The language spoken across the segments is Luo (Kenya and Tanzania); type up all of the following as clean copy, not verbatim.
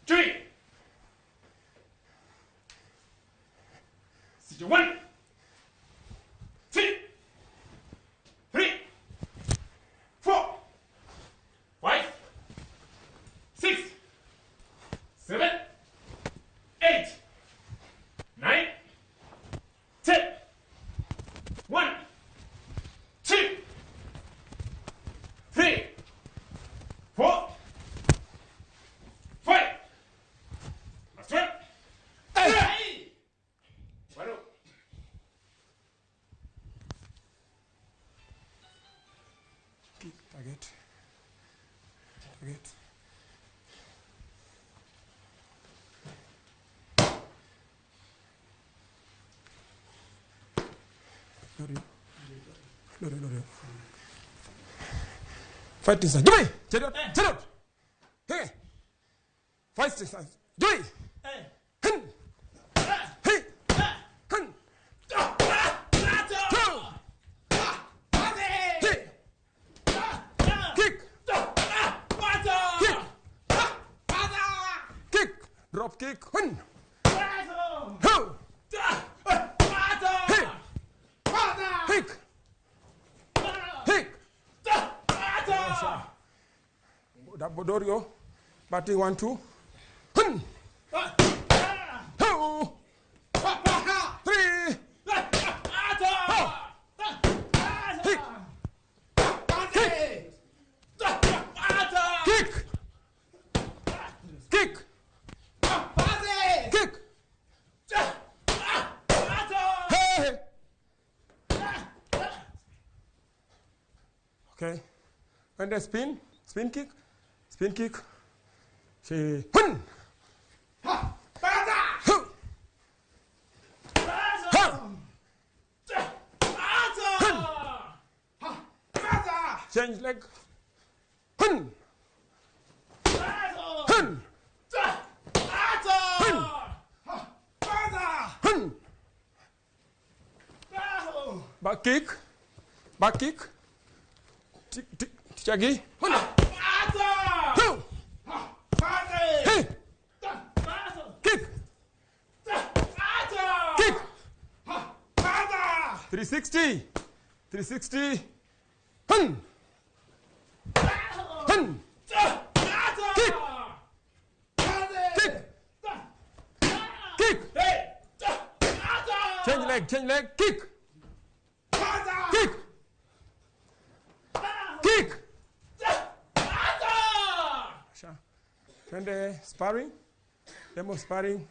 3. Sit 1, 2, 3, 4, 5, 6, 7, 8, 9, 10. 1, 2, 3, 4, 5. Last one. Hey! One up. Target. Lori. Fight inside. Jump! Check out. Hey. Fight inside. Jump! Hey. Hey. Hun. Drop kick. Hun. Ho. Hey. Kick. Kick. That Bodorio. Batting 1, 2. Hun. Ho. 3. Kick. Kick. Kick. Kick. Hey. Okay. When they spin kick. Say, hun. Change leg. Hun. Hun. Hun. Back kick. Chagi. Hun. Hey. Kick. 360. Hun. Kick. Change leg. Kick. When they sparring, demo sparring,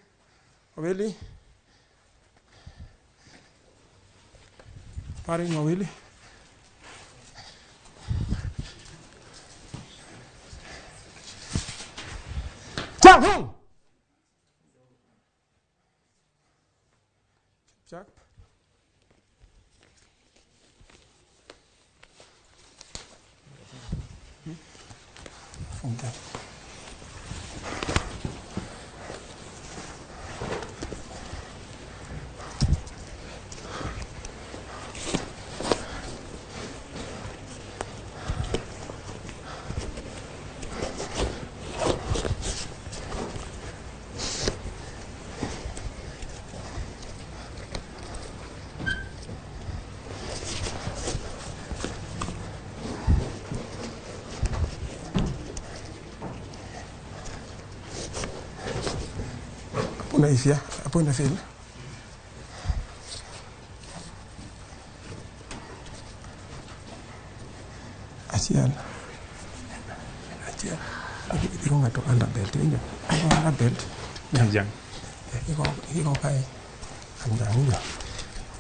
Owili. Jump home. Jack. Okay. Malaysia, apa yang nafil? Asian. Ini kau nggak tahu anak belt ini? Anak belt? Jangan. Ini kau kayak anjang ini.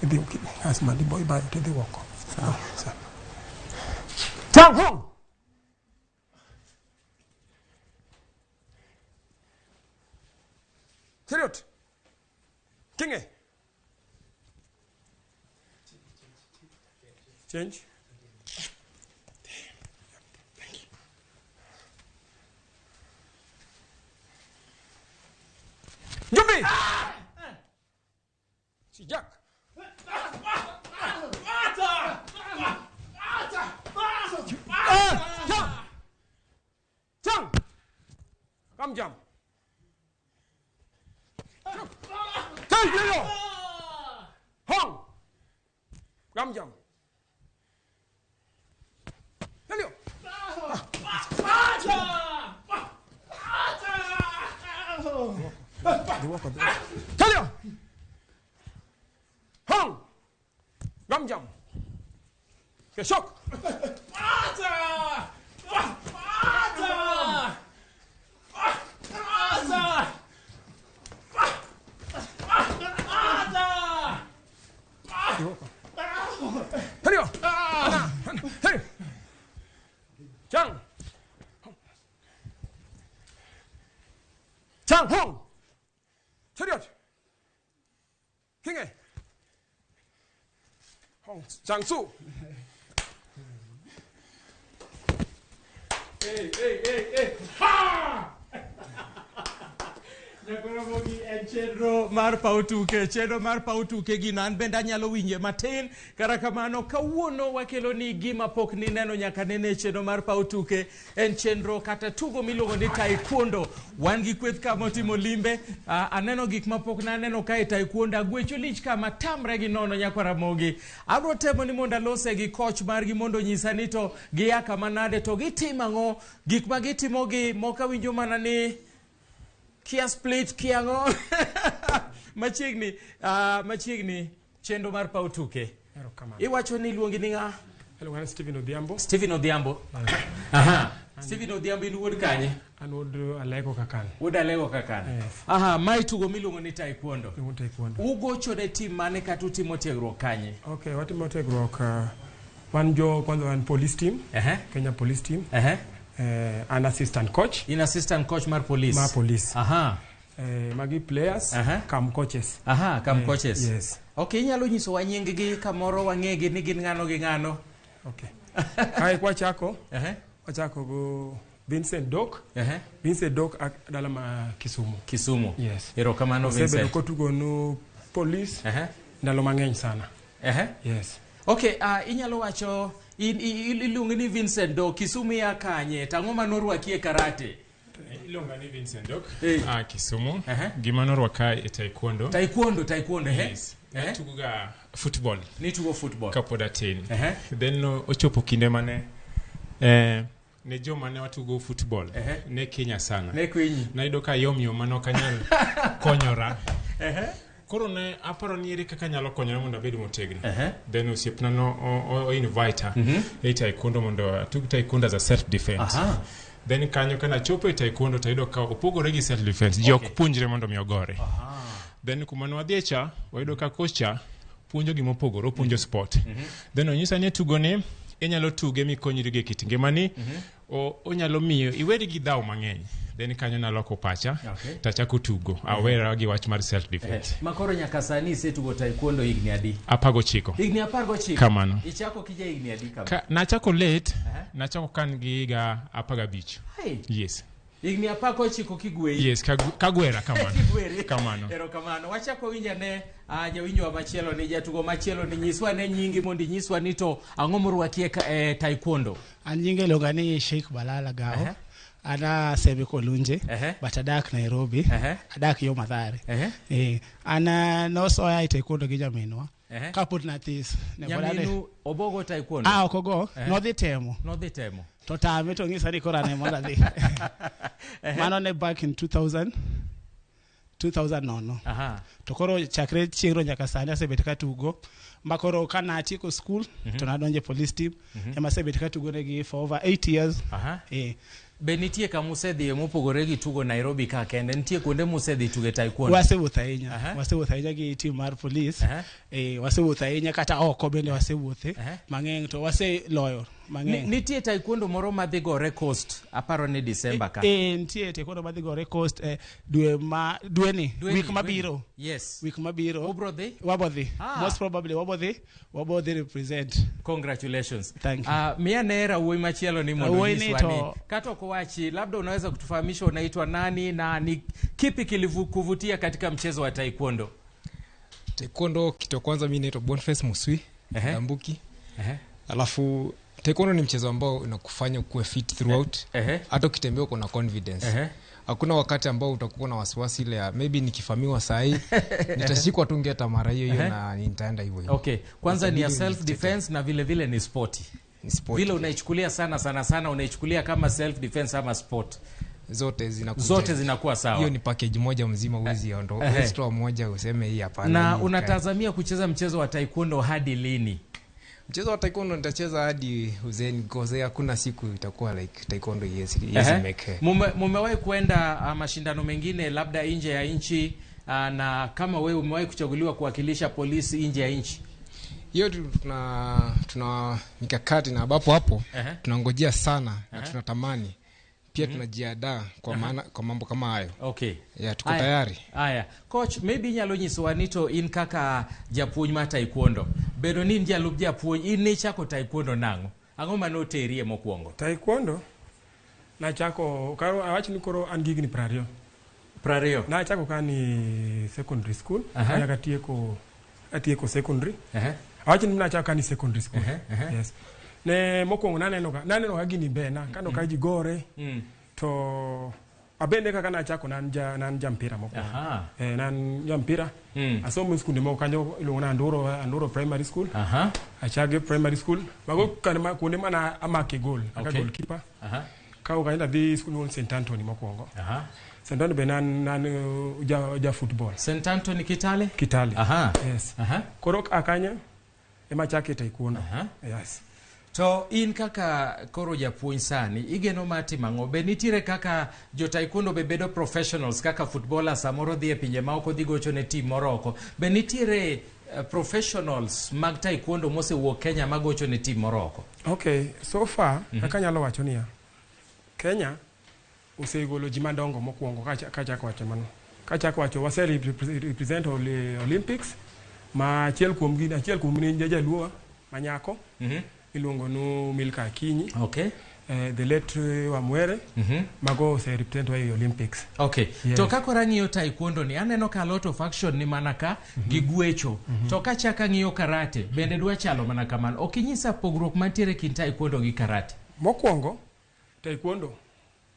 Ini asma di boy baru dia woko. Jangan. Serius? King Change. Thank you. Jumpi! Si Jack. Jump! Come jump. Leo. Hong. Gamjam. Leo. Leo. Hong. Gamjam. Get shock. Hello. Hey. Chang. Chang Hong. Chariot. King. Hong Chang Su. Hey. Ha! Ramogi en chenro mar pautuke. Chenro mar pautuke ginan benda nyalo winje matin. Kara kamano kawuono wakelo ni gima pok ni neno nyaka nene chenro mar pautuke. En chenro kata tugo miluongo ni Taekwondo. Wan gi kweth ka motimo limbe. Aneno gik mapok na aneno ka e Taekwondo. Agwecho lich ka matamre gi nono nyaka Ramogi. Abro temo ni mondo alose gi coach margi mondo nyisa ni to giya kama nade to gitimo ang'o. Gik ma gitimo gi moka winjo mana ni Kia split kiango machiegni chendo mar pautuke. Iwacho ni luongi ni nga? Hello, Stephen Odhiambo. Stephen Odhiambo. Aha. Stephen Odhiambo in wuod kanye? An wuod Alego Kakan. Wuod Alego Kakan. Yes. Aha, mai tugo miluongo ni Taekwondo. Taekwondo. Ugocho ne team mane kata utimo tiegruok kanye? Okay, watimo tiegruok kwanza wan police team. Kenya police team. An assistant coach. In assistant coach mar police. Mar police. Aha. Magi players, kam coaches. Aha, kam coaches. Yes. Okay, inyalo nyiso wa nying gi kamoro wang'egi ni gin ng'ano gi ng'ano. Okay. Kai kwachako. Wachako go Vincent Dok. Vincent Dok dala ma Kisumu. Kisumu. Yes. Erokamano Vincent. Sebedo kotugo no police. Ndalo mang'eny sana. Yes. Okay, inyalo wacho iluongo ni Vincent Dok, Kisumu ya kanye, tang'o manorwaki e karate. Ilonga ni Vincent Dok, Kisumu, gima norwaka e Taekwondo. Taekwondo, yes. Tuguga football. Ni tugo football. Kapoda tin. Then ochopo kinde mane ne joma ne watugo football. Ne Kenya sana. Ne Kenya. Naido ka yom mano kanyal konyora. Koro ne aparo ni ere kaka nyalo konyora mondo abed motegno. Then osiepna no invite e Taekwondo mondo tug Taekwondo as a self defense. Then kanyo kana chopo e Taekwondo taido ka opogore gi self defense. Ji ok puonjre mondo mi ogore. Then kuma no adhiecha wayudo ka kocha puonjo gimo opogore, puonjo sport. Then onyisa ni tugo ni inyalo tuge mikonyri gi kit ngimani. Onyalo miyo iweri gi dhaw mang'eny. Then kanyo na loko pacha tachako tugo awera gi wach mar self defense. Makoro nyaka sani setugo Taekwondo igni adi? Apago chiko. Igni apago chiko. Kamano. Ichako kija igni adi kama? Nachako late, nachako kan gi ga apaga bich. Yes. Igni apako chiko kigwei. Yes, kagwera kamano. Kamano. Erokamano. Wachako winja ne jawinjo machielo ni jatugo machielo ni nyiswa ne nyingi mondi nyiswa ni to ang'o morwaki e Taekwondo. An nyinge longa ni Sheikh Balala Gao. Ana sebe Kolunje, but adak Nairobi, adak yo Mathare. Ana no soya Taekwondo gi jaminwa. Kaput na this. Nyaminu obogo Taekwondo. Okogo, no dhi temo. To tame to ngisa ni kora ne mola dhi. Mano ne back in 2000 nono. To koro chakre chieng'ro nyaka sani asebet ka tugo. Makoro kana atieko school, to nadonje police team. Ema asebet ka tugo negi for over 8 years. Be nitie kama usedhi mopogore gi tugo Nairobi ka kende, nitie kuonde musedhi tuge Taekwondo? Wasewuotho ahinya gi team mar police. Wasewuotho ahinya kata oko bende wasewuothe mang'eny to waseloyo mang'eny. Nitie Taekwondo moro madhi gore coast aparo ni December ka. Nitie Taekwondo madhi gore coast dwe ni week mabiro. Yes. Week mabiro. Ubrodhi? Wabodhi. Most probably wabodhi represent. Congratulations. Thank you. Mia nera uwe machielo ni mondo niswani. Kato kuwachi, labda unaweza kutufahamisha unaitwa nani na ni kipi kilikuvutia katika mchezo wa Taekwondo? Taekwondo kitu kwanza mimi naitwa Boniface Muswi, Mbuki. Alafu Taekwondo ni mchezo ambao unakufanya kuwe fit throughout. Hata ukitembea uko na confidence. hakuna wakati ambao utakuwa na wasiwasi ile ya maybe nikifamiwa sahi nitashikwa tu ngeta mara hiyo na nitaenda hivyo. Okay, kwanza ni self defense na vile vile ni sport. Vile unaichukulia sana unaichukulia kama self defense ama sport. Zote zinakuwa sawa. Hiyo ni package moja mzima, uwezi ondoa extra moja useme hii hapana. Na unatazamia kucheza mchezo wa taekwondo hadi lini? Mchezo wa taekwondo nitacheza hadi uzeni, because hakuna siku itakuwa like taekwondo yes make. Mumewahi kwenda mashindano mengine labda nje ya nchi, na kama wewe umewahi kuchaguliwa kuwakilisha polisi nje ya nchi? Hiyo tuna mikakati na hapo tunangojea sana na tunatamani pia tunajiandaa kwa mambo kama hayo. Okay. Yeah, tuko tayari. Haya. Coach, maybe nyalo nyiso wanito in kaka japuonj ma taekwondo. Bedo ni jalup japuonj in ne chako taekwondo nango. Ang'o mano terie mokwongo? Taekwondo na chako karo awach ni koro an gigni 20. Na chako kani secondary school. Anya atieko secondary. Awach ni na chako kani secondary school. Yes. Ne mokwongo naneno ka gini bena kano ka ji gore to abende kaka na chako nan jampira mokwongo. Nan jampira. Asomo school mo kanyo ilongona Anduro primary school. Achage primary school. Bago kana kuonde mana amake goal aka goalkeeper. Ka ukaenda di school won St Anthony mokwongo. St Anthony benan ja football. St Anthony Kitale? Kitale. Yes. Korok akanya ema chake taekwondo. Yes. To in kaka koro japuonj sani igeno mati mango be nitire kaka jo taekwondo be bedo professionals kaka footballers samoro dhi e pinje ma oko dhi gocho ne team moroko be nitire professionals mag taekwondo mose wuok Kenya magocho ne team moroko? Okay, so far kaka nyalo wacho niya Kenya usegolo ji madongo mokwongo kachako wacho mano. Kachako wacho wase represent Olympics ma achiel kuom ni jaluo manyako. Ilongo no Milka Akinyi. Okay. The late Wamwere. Mago se represent wa Olympics. Okay. Yes. To kako rangiyo taekwondo ni aneno ka lot of action ni manaka gigwecho. To kachaka ngiyo karate bende dwa chalo manaka man. Okinyisa pogruok mantiere kin taekwondo gi karate? Mokwongo taekwondo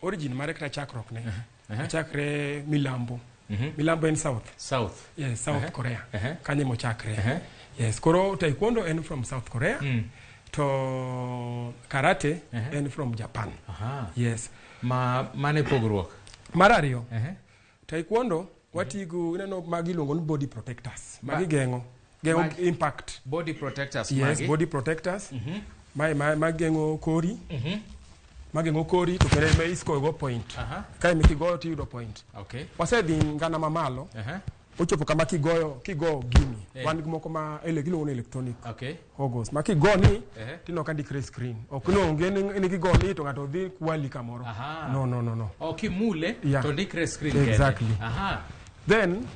origin mare kata chakrok ne. Chakre Milambo. Milambo in South. Yes, South Korea. Kanye mo chakre. Yes, koro taekwondo en from South Korea. To karate and from Japan. Yes. Mane pogruok? Marario. Taekwondo watigu ineno magi longo ni body protectors. Magi gengo impact. Body protectors. Yes, magi? Body protectors. Magengo kori. Magengo kori to kere me isko go point. Kai mikigoyo ti yudo point. Okay. Wasedhi ngana mamalo. Ochopo kama kigo gini wan gimoko ma gilo on electronic. Okay. Ogos ma kigo ni tino ka decrease screen okno ngene ni kigo ni to ngato dhi kwali kamoro. No. Okay, mule to decrease screen. Exactly. Then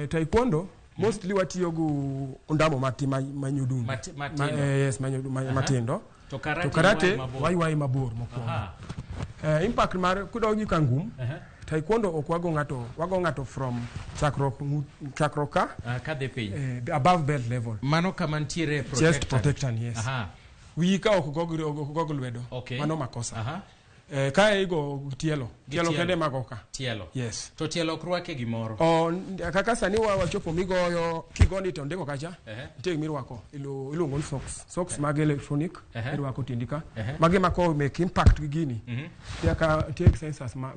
taekwondo mostly watiyo gu undamo manyuduni. Yes, matindo. To karate wai mabor mokwongo. Impact mar kudo gi kangum. Taekwondo okwago ngato from chakroka kadhe piny above belt level. Mano kama ntiere chest protection, yes. Wika okgogo lwedo. Mano makosa. Kae igo tielo kende magoka. Tielo. Yes. To tielo krwake gimoro. Kaka sani wachopo migoyo kigoni to ndiko kacha. Ntie mirwako ilongo socks mag electronic irwako tindika. Mage mako make impact gini. Take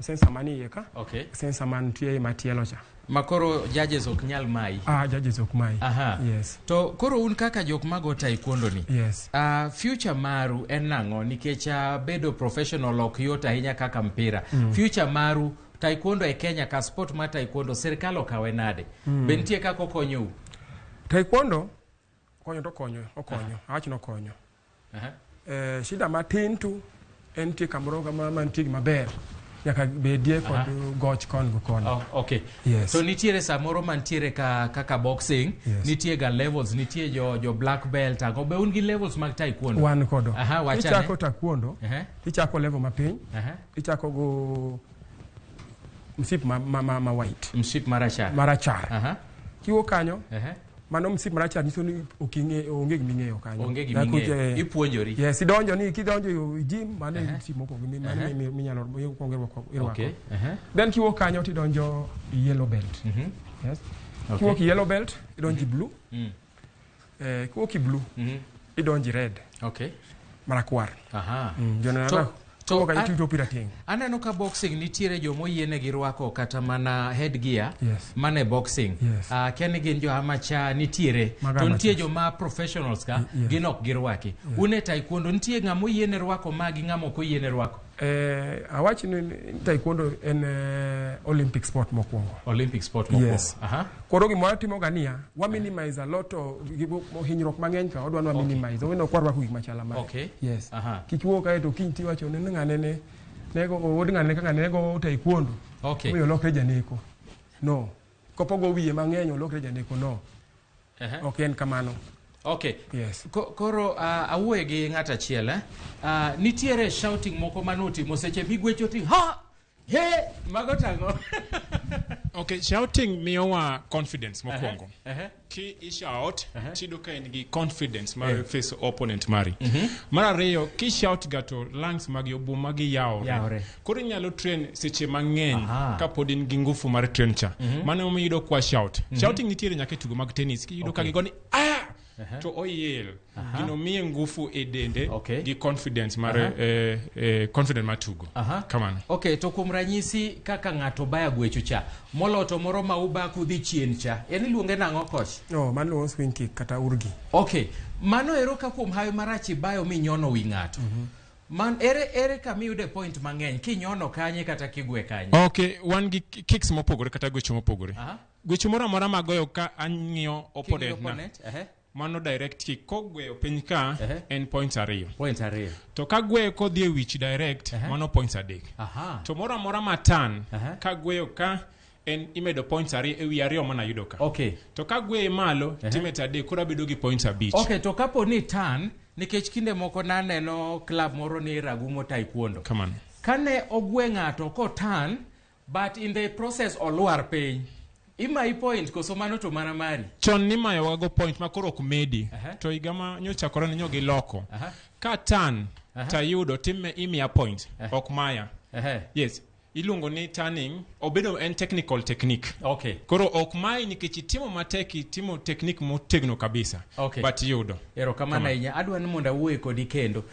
sensor mani yeka. Okay. Sensor man tie matielo cha. Makoro judges ok nyal mai. Judges ok mai. Yes. To koro un kaka jok mago taekwondo ni. Yes. Future maru en nango nikech bedo professional ok yot ahinya kaka mpira. Future maru taekwondo e Kenya ka sport ma taekwondo serikal okawe nade. Bentie kako konyo. Taekwondo okonyo. Awach no konyo. Shida matin tu en tie kamoro kama mantie maber. Yaka bedie kod goch kon go kon. Okay. Yes. So nitiere samoro mantiere kaka boxing, nitie ga levels, nitie jo black belt, ago be un gi levels mag taekwondo. Wan kodo. Wachane. Ichako taekwondo. Ichako level mapiny. Ichako go msip ma white. Msip marachar. Marachar. Kiwo kanyo. mano msip marachar nyiso ni onge giming'eyo kanyo. Onge giming'eyo. Ipuonjori. Yes, idonjo ni kidonjo gym mano msip moko mano minyalo irwako. Okay. Then kiwuok kanyo tidonjo yellow belt. Yes. Kiwuok yellow belt idonjo blue. Kiwuok blue idonjo red. Okay. Marakwar. Aha. To aneno ka boxing nitiere jomo yiene gi rwako kata mana headgear mane boxing. Kene gin jo amacha nitiere to nitie jo ma professionals ka ginok girwaki. Une taekwondo nitie ngamo yiene rwako magi ngamo ko yiene rwako. Awachi ni taekwondo en Olympic sport mokwongo. Olympic sport mokwongo. Yes. Koro gimoro timo gania wa minimize a lot of hinyruok mang'eny ka odwa no minimize. Owino kwarwa ku gik machala ma. Okay. Yes. Kichwo ka to kinti wacho ne ng'ane nego wod ng'ane ka ng'ane nego taekwondo. Okay. Oyo lokre janeko. No. Kopogo wiye mang'eny olokre janeko no. Okay, en kamano. Okay. Yes. Koro awuoye gi ng'ata chiel nitiere shouting moko manoti moseche migwecho ti ha he mago tango. Okay, shouting miyowa confidence mokwongo. Ki shout tido ka in gi confidence mar face opponent mari. Mar ariyo ki shout gato lungs magi obu magi yawre. Koro inyalo train seche mang'eny ka pod in gi ngufu mar train cha. Mano miyudo kwa shout. Shouting nitiere nyaka tugo mag tennis kiyudo ka gigoni to oyel gino miye ngufu e dende gi confidence mar confident matugo kamano. Okay, to kuom ranyisi kaka ng'ato baya gwecho cha moloto moro ma uba kudhi chien cha en iluonge nang'o coach? No, mano swing kick kata urgi. Okay, mano ero ka kuom hayo marachi bayo minyono wi ng'ato. Man ere ka miyude point mang'eny kinyono kanye kata kigwe kanye. Okay, wan gi kicks mopogore kata gwecho mopogore. Gwecho moro amora magoyo ka ang'iyo opponent na. Mano direct kick kogweyo piny ka en points ariyo. To kagweyo kodhi e wich direct mano points adek. To moro amora matan kagweyo ka en imedo points ariyo e wi ariyo mana yudo ka. Okay. To kagweyo malo timeto adek koro abedo gi points abich. Okay, to kapo ni tan nikech kinde moko naneno club moro ni Ragumo Taekwondo. Kamano. Kane ogwe ng'ato ko tan but in the process olwar piny. Ima point koso mano to mana mari. Chon ni mayo wago point makoro ok medi. To igama nyocha koroni nyogi loko. Ka tan tayudo time imia point ok maya. Yes. Iluongo ni turning obedo en technical technique. Okay. Koro ok mai nikech itimo mateki timo technique motegno kabisa. Okay. But yudo. Ero kamana inya adwa ni monda wuoye kodi kendo.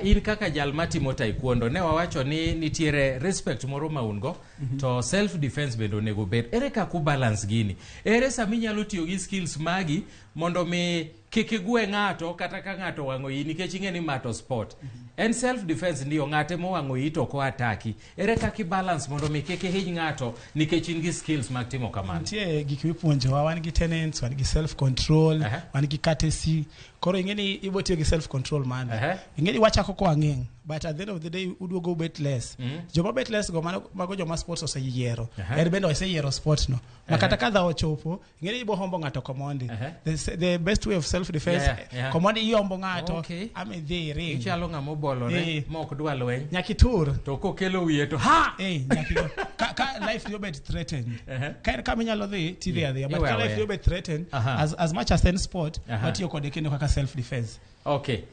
In kaka jal matimo taekwondo ne wawacho ni nitiere respect moro maungo to self defense bendo nego bet. Ere ka ku balance gini. Ere sami nyalo tiyo gi skills magi mondo mi kikigwe ng'ato kata ka ng'ato wang'o yi nikech ing'eni mato sport. En self defense ndio ng'ate mo wang'o yi to ko ataki. Ere ka ki balance mondo mi kike hiny ng'ato nikech in gi skills mag timo kamano. Nitie gik mipuonjowa, wan gi tenets, wan gi self control, wan gi courtesy. Koro ing'eni ibotiyo gi self control man. Ing'eni wachako ko ang'eng. But at the end of the day uduogo bet less. Joma bet less go mago joma sports oseyiero. Bendo oseyiero sport no. Makata kadha ochopo ing'eni ibo hombo ng'ato komondi. The best way of self defense komondi iombo ng'ato ame dhi ring. Ichalo ng'amo bolore mok dwa lweny. Nyakitur to kokelo wiye to ha nyakiro ka life you bet threatened. Ka minyalo dhi ti there but ka life you bet threatened as much as in sport but you kode kendo kaka self defense. Okay.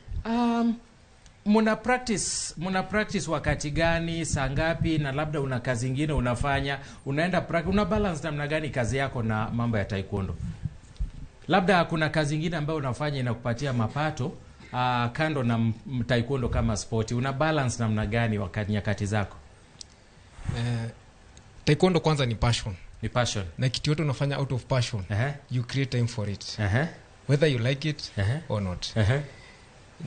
Muna practice wakati gani, saa ngapi, na labda una kazi nyingine unafanya, unaenda una balance namna gani kazi yako na mambo ya taekwondo? Labda kuna kazi nyingine ambayo unafanya inakupatia mapato kando na taekwondo kama sport. Una balance namna gani wakati nyakati zako? Taekwondo kwanza ni passion. Ni passion. Na kitu yote unafanya out of passion. You create time for it. Whether you like it or not.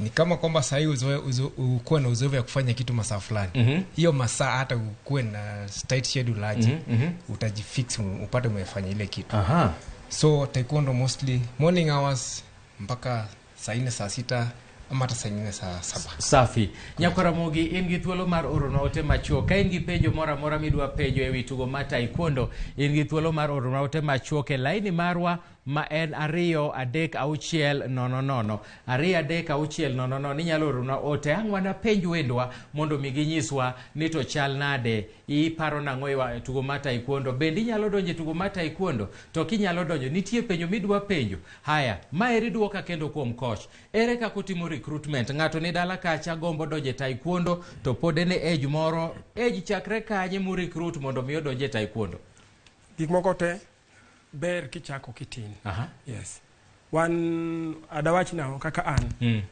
Ni kama kwamba sahi ukuwe na uzoefu ya kufanya kitu masaa fulani. Hiyo masaa hata ukuwe na tight schedule aje, utajifix upate umefanya ile kitu. So taekwondo mostly morning hours mpaka saa 4 saa 6 ama hata saa 4 saa 7. Safi. Nyakora Ramogi in gi thuolo mar oro note machuo. Ka in gi penjo mora midwa penjo ewi tugo mar taekwondo, in gi thuolo mar oro note machuo ke laini marwa ma en 2-3-6-0-0 2-3-6-0-0 ninyalo orona ote ang' wanapenj wendwa mondo mi ginyiswa ni to chal nade, iparo nang'o e tugo mar taekwondo, bende inyalo donjo e tugo mar taekwondo, to kinyalo donjo nitie penjo midwa penjo. Haya, maeri duoka kendo kuom coach, ere kaka utimo recruitment? Ng'ato ni dala kacha gombo donjo e taekwondo to pod en e age moro, age chakre kanye mu recruit mondo mi odonjo e taekwondo? Gik moko te ber kichako kitin. Yes. Wan adawach now kaka an.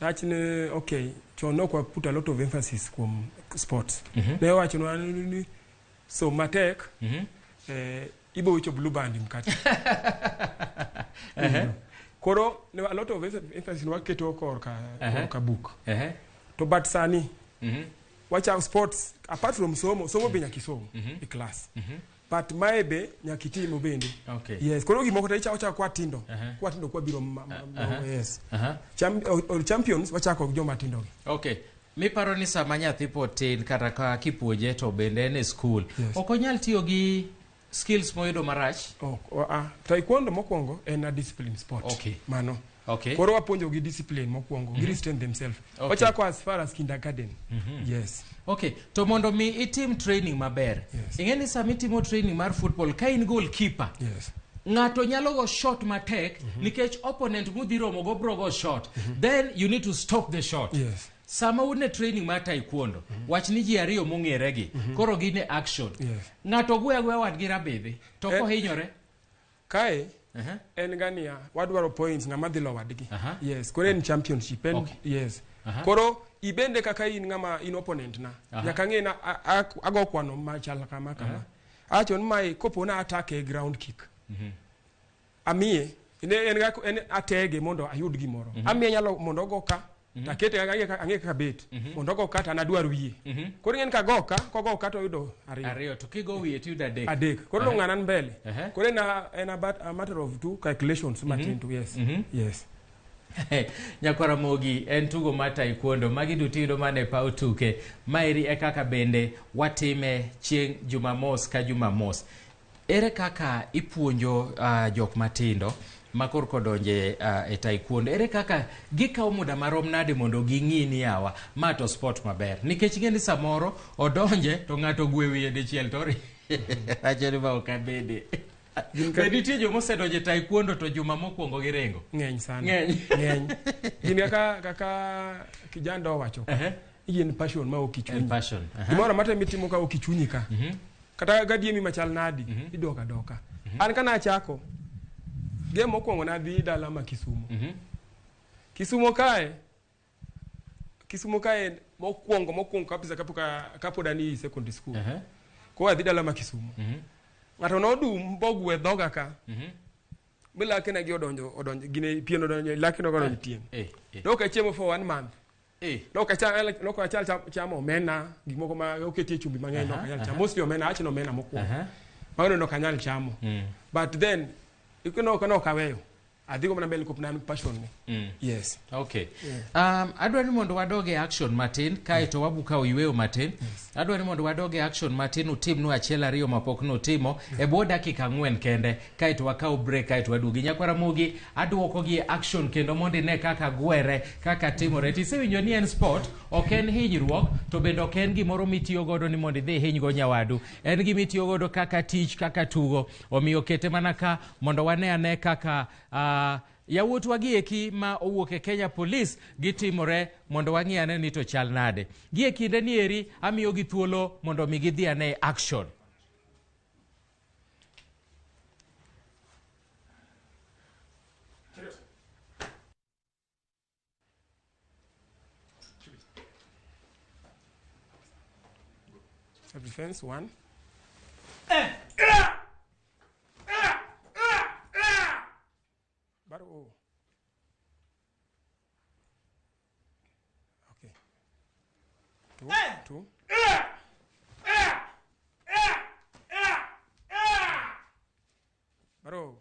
That's okay. So no kwa put a lot of emphasis from sports. Ne watch no so matek ibo wicho blue band mkati. Koro ne a lot of emphasis no keto ka book. To but sani. Watch out sports apart from somo be nyakisomo e class. But maybe nyakiti mo bende. Okay. Yes. Koro gimoko ta cha kwa tindo. Kwa tindo kwa biro yes. Champions wachako joma tindo. Okay. Mi paro ni sama nyathi potin kata ka kipuoje to bende en e school. Yes. Okonyal tiyo gi skills moyudo marach. Taekwondo mokwongo en a discipline sport. Okay. Mano. Okay. Koro wapuonjo gi discipline mokwongo, gi restrain themselves. Okay. Wachako as far as kindergarten. Yes. Okay, to mondo mi itim training maber. Yes. Ingeni sama itimo training mar football ka in goalkeeper. Yes. Ng'ato nyalo go shot matek nikech opponent mudhiro mogo bro go shot. Then you need to stop the shot. Yes. Sama une training mar taekwondo, wach ni ji ariyo mong'ere gi, koro gine action. Yes. Ng'ato gwe wadgi rabidhi, to kohinyore. Kae en gania wadwaro points ng'ama dhi lo wadgi. Yes, koro en championship en. Okay. Yes. Koro ibende kaka in ng'ama in opponent na. Nyaka ng'e na ago kwano machal kama. Achon mai kopo na attack e ground kick. Amie en atege mondo ayud gimoro. Amie nyalo mondo go ka takete ang'e kaka bet mondo go kata anadwar wiye. Koro ng'en ka go ka to yudo ariyo to kigo wiye to yudo adek. Koro ng'anan mbele. Koro en a matter of two calculations matin to yes. Yes. Nyakwara Ramogi en tugo mar taekwondo magi duto yudo mane paw tuke. Maeri e kaka bende watime chieng' Jumamos ka Jumamos. Ere kaka ipuonjo jok matindo makor kodonje e taekwondo, ere kaka gikawo muda marom nade mondo ging'i ni yawa ma to sport maber, nikech ng'eni samoro odonje to ng'ato gwe wiye dichiel to acheri ma ok abede. Nitie joma osedonje taekwondo to juma mokwongo girengo ng'eny sana. Ng'eny. Gin kaka kijana wacho. Yen passion ma okichunyi. Passion. Gimoro mata mitimo ka okichunyi ka. Kata gadiemi machal nadi idoka doka. An kana achako game mokwongo na dhi dala ma Kisumu. Kisumu kae mokwongo kabisa kapo dani secondary school. Ko adhi dala ma Kisumu. Ng'ato nodum bogwe dhoga ka. Bila kena gi odonjo gine pien odonjo lakino godonjo tien. Doka chiemo for 1 month. Doka chal chamo omena gimoko ma oketie chumbi mang'eny no kanyal chamo. Mostly omena achino omena mokwongo. Magno no kanyal chamo. But then ikono kaweyo. Adhigo mana mbele kopna passion ni. Yes. Okay. Adwani mondo wadoge action matin kaito wabuka iweyo matin. Adwani mondo wadoge action matin utim nu achiel ariyo mapok no timo e bwo dakika 4 kende kaito wakao break kaito wadugi. Nyakwara Ramogi adwoko gi action kendo mondo ne kaka gwere kaka timore. Tisewinjo ni en sport ok en hinyruok to bende ok en gimoro mitiyo godo ni mondo idhi hinygo nyawadu. En gimitiyo godo kaka tich kaka tugo. Omiyo kete mana ka mondo wane kaka yawuot wagi eki ma owuok e Kenya Police gitimore mondo wang'i ane ni to chal nade. Gie kinde ni eri amiyo gi thuolo mondo mi gidhi ane action. Defense 1. Okay. 2. Baro.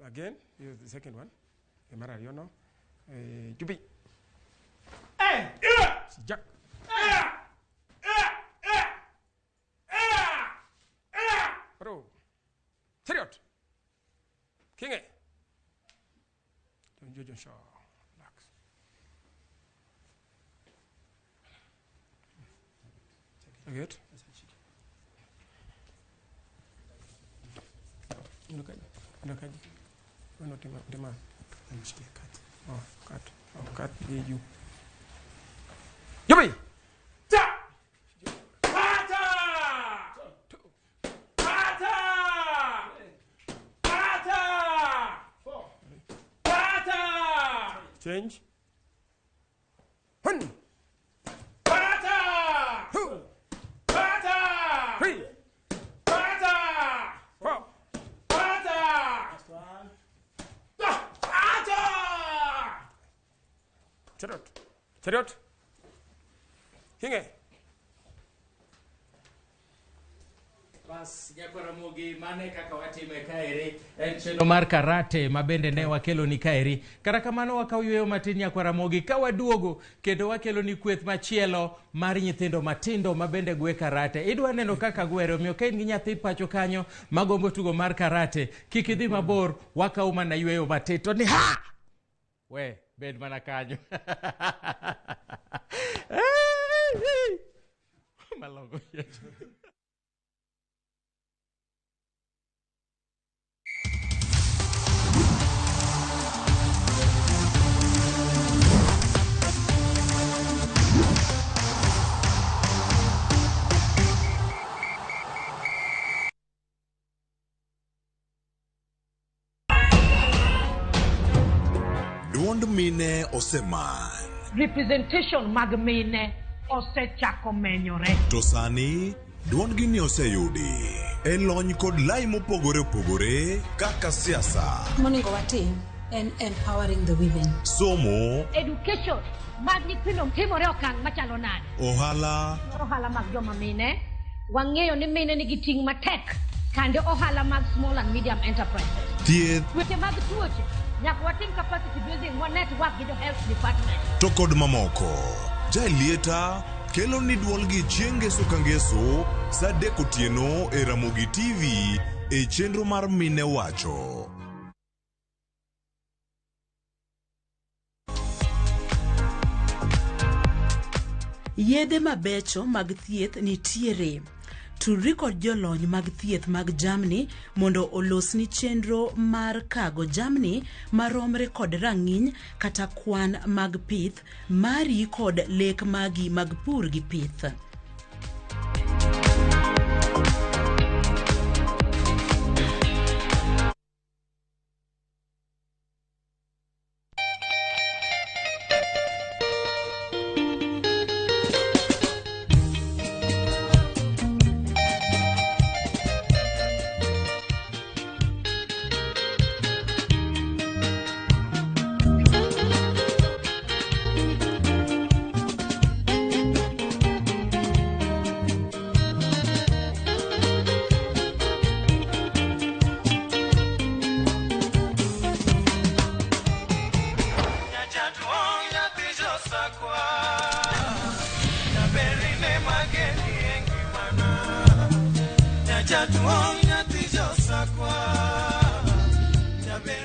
Again, here's the second one. Marariono. Jubi. Jack. Bro. Chariot. Kinge. Jojo Shaw. Relax. Good. Look at we're not the man. Oh, cut. You. Yummy! Change. One. Pata! Two. Pata! Three. Pata! Four. Pata! Last one. Pata! Chariot. Hinge. Bas Ramogi mane kaka watime kaeri en chenro mar karate mabende ne wakelo ni kaeri kara kamano wakawuoyo matin Ramogi ka waduogo kendo wakelo ni kweth machielo mar nyithindo matindo mabende gwe karate idwa neno kaka gwero miyo ka in gi nyathi pacho kanyo magombo tugo mar karate kik idhi mabor wakauma na yueyo matito ni ha we bed mana kanyo malongo Duond mine oseman. Representation mag mine osechako menyore. To sani duond gini oseyudi e lony kod lai mopogore opogore kaka siasa. Monego watim en empowering the women. Somo. Education mag nyithindo timore okang' machalo nade. Ohala mag joma mine. Wang'eyo ni mine nigi ting' matek kande ohala mag small and medium enterprises. Thieth. Weche mag tuoche. Watim capacity building one network with the health department. To kod mamoko. Jalieta kelo ni duol gi chienge sukangeso sa deko tieno e Ramogi TV e chenro mar mine wacho. Yedhe mabecho mag thieth nitiere. Tudri kod jolony mag thieth mag jamni mondo olos ni chenro mar kago jamni maromre kod rang'iny kata kwan mag pith mari kod lek magi mag pur gi pith.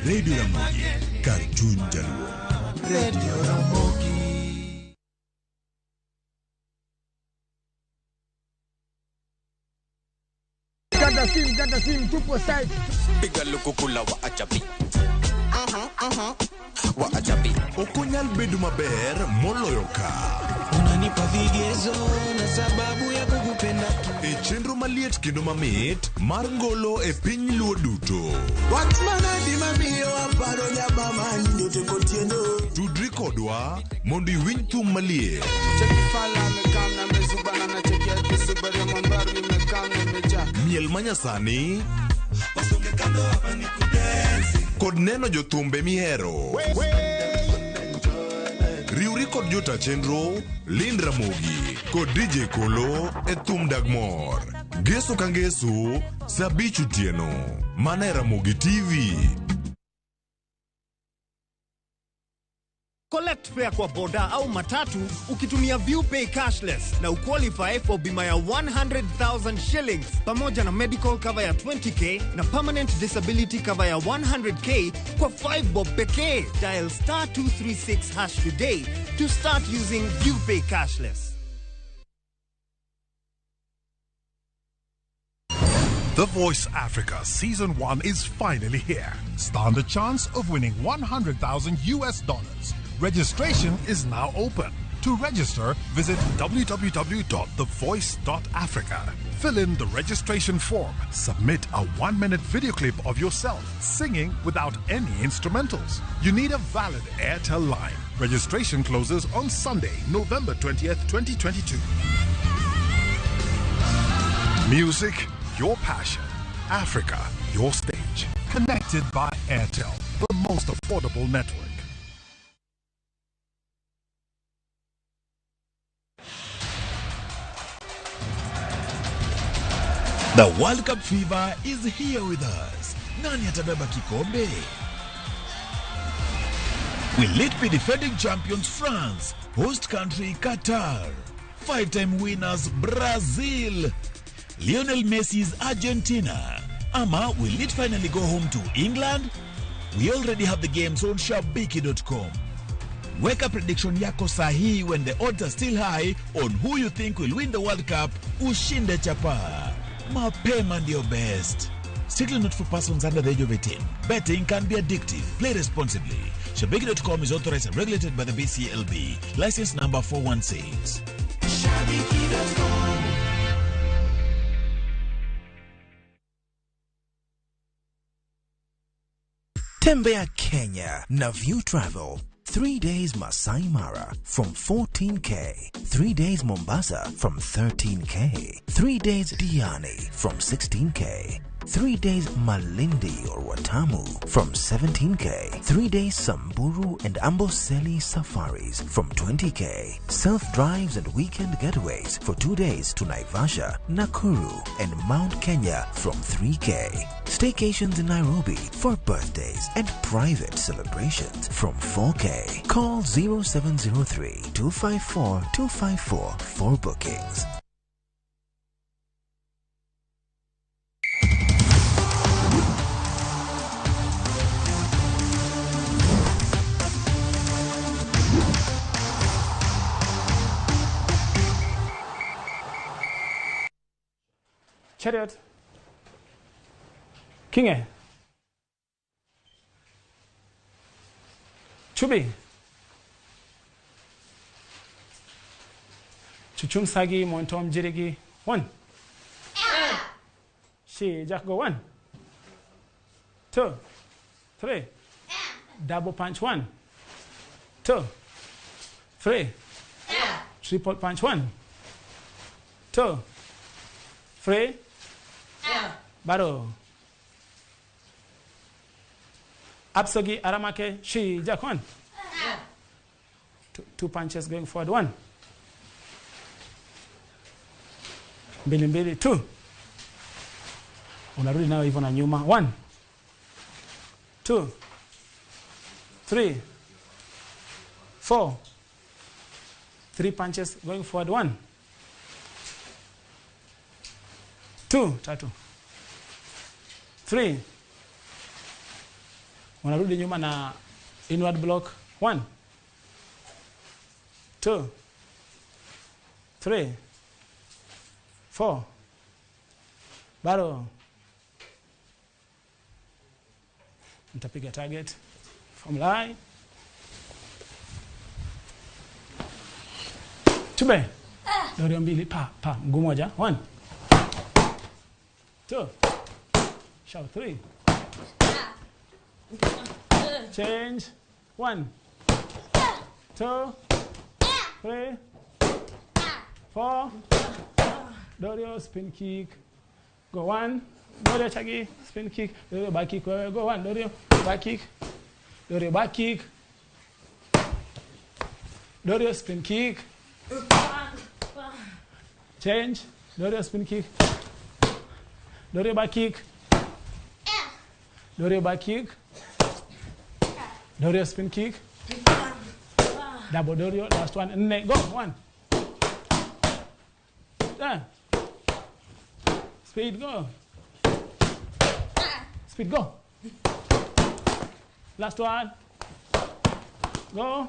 Radio Ramogi, Cartoon Jaluo. Radio Ramogi. Gada sim, tupo side. Biga lukukula wa achabi. Wa achabi. Okunyal bedu maber moloyo ka. Unanipa vigezo na sababu ya kukupenda. E chenro maliet kendo mamit mar ngolo e piny luo duto. Watmana di mamiyo aparo nyaba manyo te kotiendo. Tudri kodwa mondo iwinj thum maliet. Chekifala mekam na mezubana na chekia kisubari mambaru mekam na meja. Miel manyasani. Pasonge kando hapa ni kudensi. Kod neno jothumbe mihero. Riuri kod jota chenro, Lind Ramogi, kod DJ Kolo, e thum Dagmor. Geso ka ngeso, sabichu tieno. Mana e Ramogi TV. Collect fare kwa boda au matatu ukitumia ViewPay cashless na uqualify for bima ya 100,000 shillings pamoja na medical cover ya 20k na permanent disability cover ya 100k kwa 5 bob pekee. Dial *236# today to start using ViewPay cashless. The Voice Africa Season 1 is finally here. Stand a chance of winning $100,000. Registration is now open. To register, visit www.thevoice.africa. Fill in the registration form. Submit a 1-minute video clip of yourself singing without any instrumentals. You need a valid Airtel line. Registration closes on Sunday, November 20th, 2022. Music, your passion. Africa, your stage. Connected by Airtel, the most affordable network. The World Cup fever is here with us. Nani atabeba kikombe? Will it be defending champions France, host country Qatar, 5-time winners Brazil, Lionel Messi's Argentina, ama will it finally go home to England? We already have the games on shabiki.com. Weka prediction yako sahi when the odds are still high on who you think will win the World Cup. Ushinde chapa. Mapema ndio best. Strictly not for persons under the age of 18. Betting can be addictive. Play responsibly. Shabiki.com is authorized and regulated by the BCLB. License number 416. Shabiki.com. Tembea Kenya na View Travel. 3 days Masai Mara from 14K. 3 days Mombasa from 13K. 3 days Diani from 16K. 3 days Malindi or Watamu from 17K. 3 days Samburu and Amboseli safaris from 20K. Self-drives and weekend getaways for 2 days to Naivasha, Nakuru and Mount Kenya from 3K. Staycations in Nairobi for birthdays and private celebrations from 4K. Call 0703-254-254 for bookings. Chariot. Kinge. Chubi. Chuchum Sagi, Montom Jirigi. 1. She Jack go 1. 2. 3. Double punch 1. 2. 3. Triple punch 1. 2. 3. Baro. Absogi Aramake Shi Jack 1. 2 punches going forward 1. Mbili 2. Unarudi nayo hivyo na nyuma 1. 2. 3. 4. 3 punches going forward 1. 2. 3. Unarudi nyuma na inward block 1. 2. 3. 4. Bado. Nitapiga target from line. Tube. Dorio mbili pa mguu moja 1. 2. Shout 3. Change 1. 2. 3. 4. Dorio spin kick. Go 1. Dorio chagi spin kick. Dorio back kick. Go 1. Dorio back kick. Dorio back kick. Dorio spin kick. Change. Dorio spin kick. Dorio back kick. Dorio back kick. Dorio spin kick. Double dorio. Last one. Nne. Go. 1. Speed. Go. Speed. Go. Last one. Go.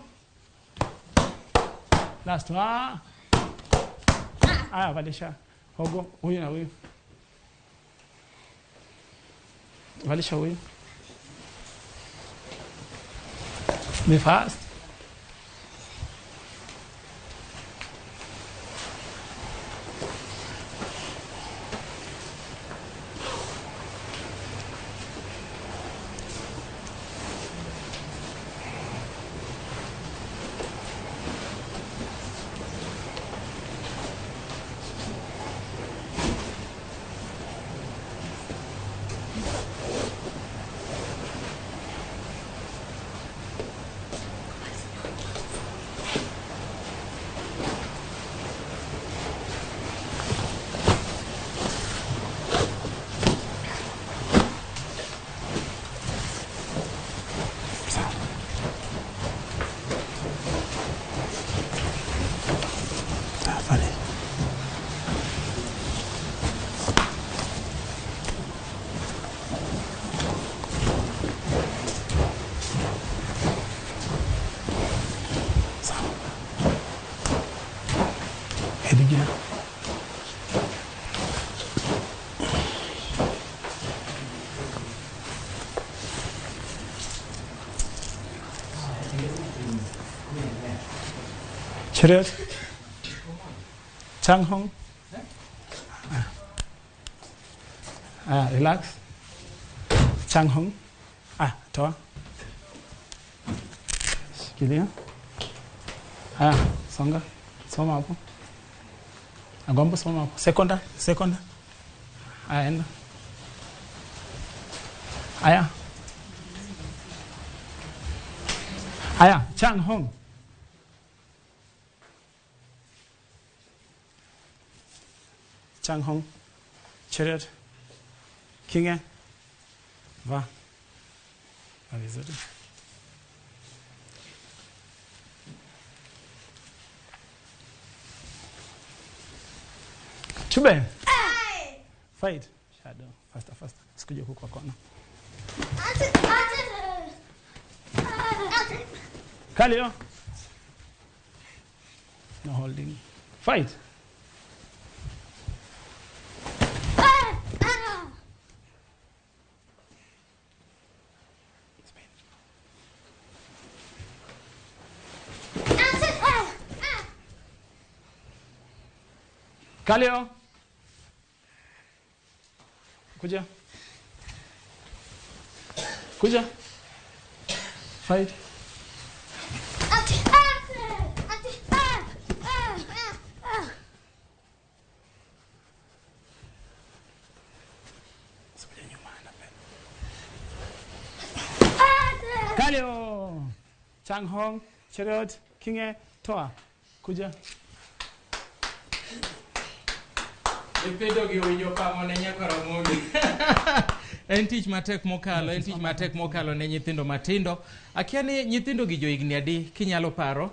Last one. Valisha. Hogo. Huyu na huyu. Valisha huyu. Be fast. Cheret. Chang Hong. Relax. Chang Hong. Toa. Shikilia. Songa. Soma hapo. Agombo soma hapo. Sekonda. Enda. Chang Hong. Chang Hong. Cheret. Kinga. Va. Vizuri. Chube. Fight. Shadow. Faster. Sikuje huko kwa kona. Kalio. No holding. Fight. Kalio. Kuja. Fight. Kalio. Chang Hong, Cheret, Kinge, Toa. Kuja. Ipedo gi winjo pamo ne nyako Ramogi. En tich matek mokalo ne nyithindo matindo. Akia ni nyithindo gi joigni adi kinyalo paro?